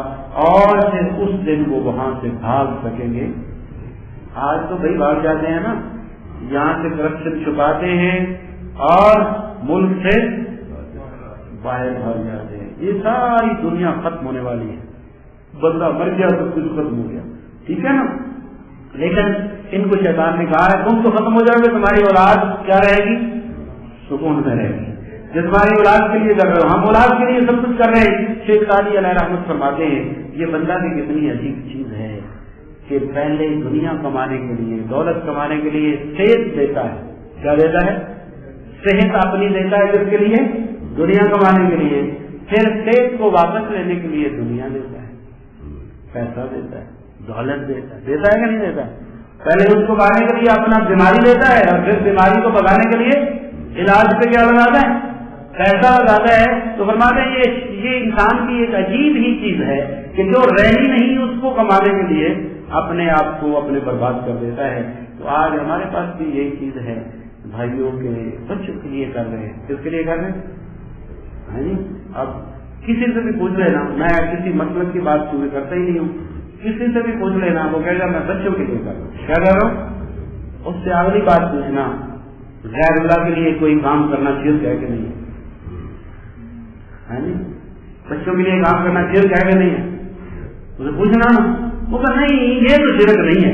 اور پھر اس دن وہ وہاں سے بھاگ سکیں گے. آج تو بھائی بھاگ جاتے ہیں نا, یہاں سے کرپشن چھپاتے ہیں اور ملک سے باہر بھاگ جاتے ہیں. یہ ساری دنیا ختم ہونے والی ہے. بندہ مر گیا تو کچھ ختم ہو گیا, ٹھیک ہے نا. لیکن ان کو شیطان نے کہا ہے تم تو ختم ہو جاؤ گے، تمہاری اولاد کیا رہے گی؟ سکون میں رہے گی. جو تمہاری اولاد کے لیے کر رہے ہو، ہم اولاد کے لیے سب کچھ کر رہے ہیں. شیخ سعدی علیہ رحمت فرماتے ہیں یہ بندہ بھی کتنی عجیب چیز ہے کہ پہلے دنیا کمانے کے لیے، دولت کمانے کے لیے صحت دیتا ہے. کیا دیتا ہے؟ صحت اپنی دیتا ہے. کس کے لیے؟ دنیا کمانے کے لیے. پھر صحت کو واپس لینے کے لیے دنیا دیتا ہے، پیسہ دیتا ہے، دولت دیتا ہے. دیتا ہے کہ نہیں دیتا؟ پہلے اس کو پانے کے لیے اپنا بیماری دیتا ہے، اور پھر بیماری کو بھگانے کے لیے علاج پہ کیا لگاتا ہے؟ پیسہ لگاتا ہے. تو فرماتے ہیں یہ انسان کی ایک عجیب ہی چیز ہے کہ جو رہی نہیں اس کو کمانے کے لیے اپنے آپ کو اپنے برباد کر دیتا ہے. تو آج ہمارے پاس بھی یہی چیز ہے، بھائیوں کے بچوں کے لیے کر رہے ہیں. کس کے لیے کر رہے ہیں؟ اب کسی سے بھی پوچھ لینا، میں کسی مطلب کی بات پوری کرتا ہی نہیں ہوں، کسی سے بھی پوچھ لینا وہ کہے گا میں بچوں کے لیے کر رہا ہوں. کیا کر رہا ہوں؟ اس سے اگلی بات پوچھنا غیر اللہ کے لیے کوئی کام کرنا شرک ہے کہ نہیں ہے؟ بچوں کے لیے کام کرنا شرک ہے کہ نہیں ہے؟ اسے پوچھنا نا. وہ کہ نہیں یہ تو شرک نہیں ہے.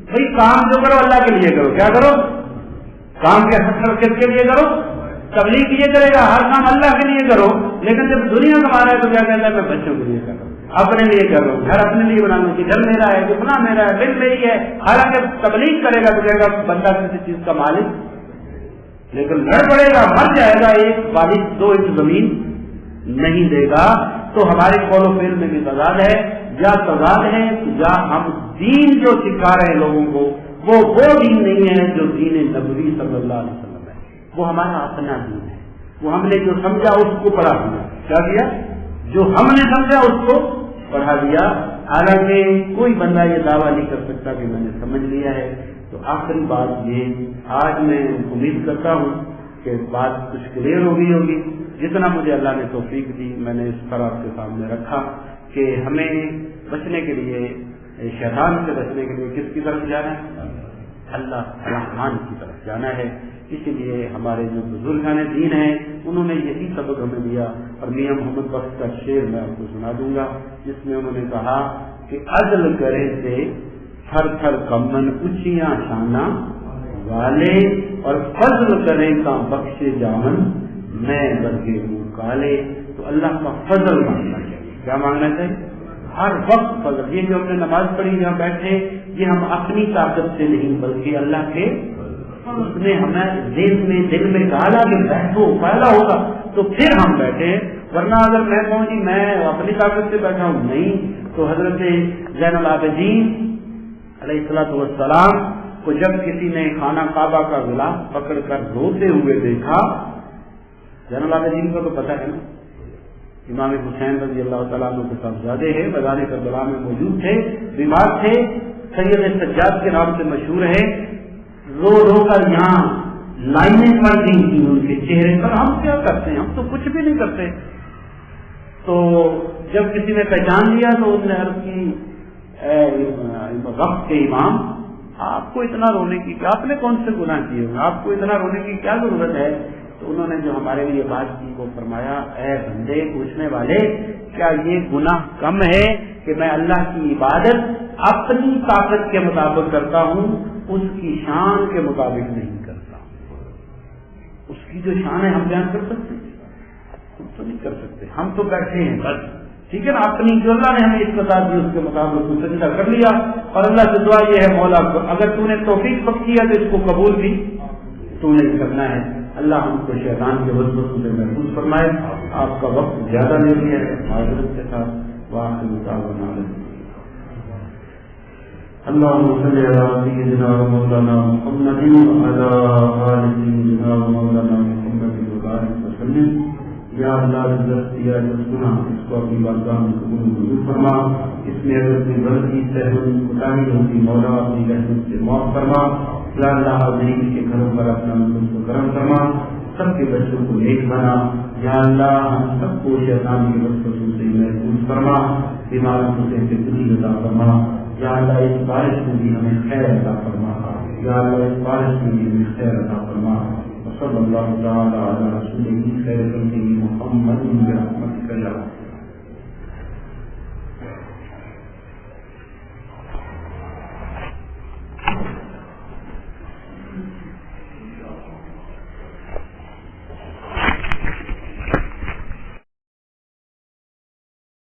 بھائی کام جو کرو اللہ کے لیے کرو. کیا کرو؟ کام کس کے لیے کرو؟ تبلیغ یہ کرے گا ہر کام اللہ کے لیے کرو. لیکن جب دنیا کما رہا ہے تو کیا کہتا ہے میں بچوں کے لیے کر رہا ہوں، اپنے لیے کر رہا ہوں، گھر اپنے لیے بنا لوں کہ گھر میرا ہے، کتنا میرا ہے، بل میری ہے. حالانکہ تبلیغ کرے گا تو کہے گا بندہ کسی چیز کا مالک، لیکن لڑ پڑے گا، مر جائے گا، ایک والد 2 انچ زمین نہیں دے گا. تو ہمارے قول و فعل میں بھی تضاد ہے، یا تضاد ہے یا ہم دین جو سکھا رہے ہیں لوگوں کو وہ دین نہیں ہے جو دین نبوی صلی اللہ علیہ وسلم ہے. وہ ہمارا اپنا دین ہے. وہ ہم نے جو سمجھا اس کو پڑھا دیا. کیا کیا؟ جو ہم نے سمجھا اس کو پڑھا دیا. حالانکہ کوئی بندہ یہ دعویٰ نہیں کر سکتا کہ میں نے سمجھ لیا ہے. تو آخری بات یہ، آج میں امید کرتا ہوں کہ بات کچھ کلیئر ہوگی. جتنا مجھے اللہ نے توفیق دی میں نے اس طرح آپ کے سامنے رکھا کہ ہمیں بچنے کے لیے، شیطان سے بچنے کے لیے کس کی طرف جانا ہے؟ اللہ رحمان کی طرف جانا ہے. اسی لیے ہمارے جو بزرگان دین ہیں انہوں نے یہی سبق ہمیں دیا. اور میاں محمد بخش کا شعر میں آپ کو سنا دوں گا جس میں انہوں نے کہا کہ عدل کرے سے تھر تھر کمن اونچیاں شانہ والے، اور فضل کرے کا بخشے جامن میں برگے منہ کالے. تو اللہ کا فضل مانگنا چاہیے. کیا مانگنا چاہیے؟ ہر وقت فضل. یہ جو ہم نے نماز پڑھی یہاں بیٹھے، یہ ہم اپنی طاقت سے نہیں بلکہ اللہ کے، اس نے ہمیں دل میں ڈالا کہ بیٹھو، پہلا ہوگا تو پھر ہم بیٹھے. ورنہ اگر میں کہوں جی میں اپنی طاقت سے بیٹھا ہوں، نہیں. تو حضرت زین العابدین علیہ الصلوۃ والسلام کو جب کسی نے خانہ کعبہ کا غلاف پکڑ کر روتے ہوئے دیکھا، زین العابدین کو تو پتہ ہے نا، امام حسین رضی اللہ تعالیٰ عنہ کے صاحبزادے ہیں، میدان کربلا میں موجود تھے، بیمار تھے، سید سجاد کے نام سے مشہور ہے. رو رو کر یہاں لائنیں پڑ گئی تھی ان کے چہرے پر. ہم کیا کرتے ہیں؟ ہم تو کچھ بھی نہیں کرتے. تو جب کسی نے پہچان لیا تو اس نے عرض کی وقت کے امام، آپ کو اتنا رونے کی کیا، آپ نے کون سے گناہ کیے ہوئے، آپ کو اتنا رونے کی کیا ضرورت ہے؟ تو انہوں نے جو ہمارے لیے بات کی وہ فرمایا، اے بندے پوچھنے والے، کیا یہ گناہ کم ہے کہ میں اللہ کی عبادت اپنی طاقت کے مطابق کرتا ہوں، اس کی شان کے مطابق نہیں کرتا. اس کی جو شان ہے ہم بیان کر سکتے ہیں؟ ہم تو نہیں کر سکتے. ہم تو بیٹھے ہیں بس، ٹھیک ہے نا. اپنی جو اللہ نے ہمیں اقتدار دی اس کے مطابق سجدہ کر لیا. اور اللہ سے دعا یہ ہے مولا اگر تو نے توفیق بخشی ہے تو اس کو قبول بھی تو نے کرنا ہے. اللہ ہم کو شیطان کے وسوسوں سے محفوظ فرمائے. آپ کا وقت زیادہ نہیں لیا ہے، معذرت کے ساتھ. وآخر دعوانا اللهم صل على سيدنا ومولانا محمد وعلى آل سيدنا ومولانا محمد وبارك وسلم. یا اللہ یا جو سنا اس کو اپنی بارگاہ میں قبول منظور فرما. اس میں اگر کوئی غلطی سہو کوتاہی ہوتی مولا اپنی رحمت سے معاف فرما. یا اللہ حاضرین کے گھروں پر اپنا مدد کو کرم فرما، سب کے بچوں کو نیک بنا. یا اللہ ہم سب کو شیطان کے وسوسوں سے محفوظ فرما، بیماروں سے فطری عطا فرما. یا اللہ اس بارش میں بھی ہمیں خیر عطا فرما. یا اللہ اس بارش میں بھی ہمیں خیر عطا فرما. صلی اللہ تعالی علی رسولہ خیر خلقہ محمد برحمتک یا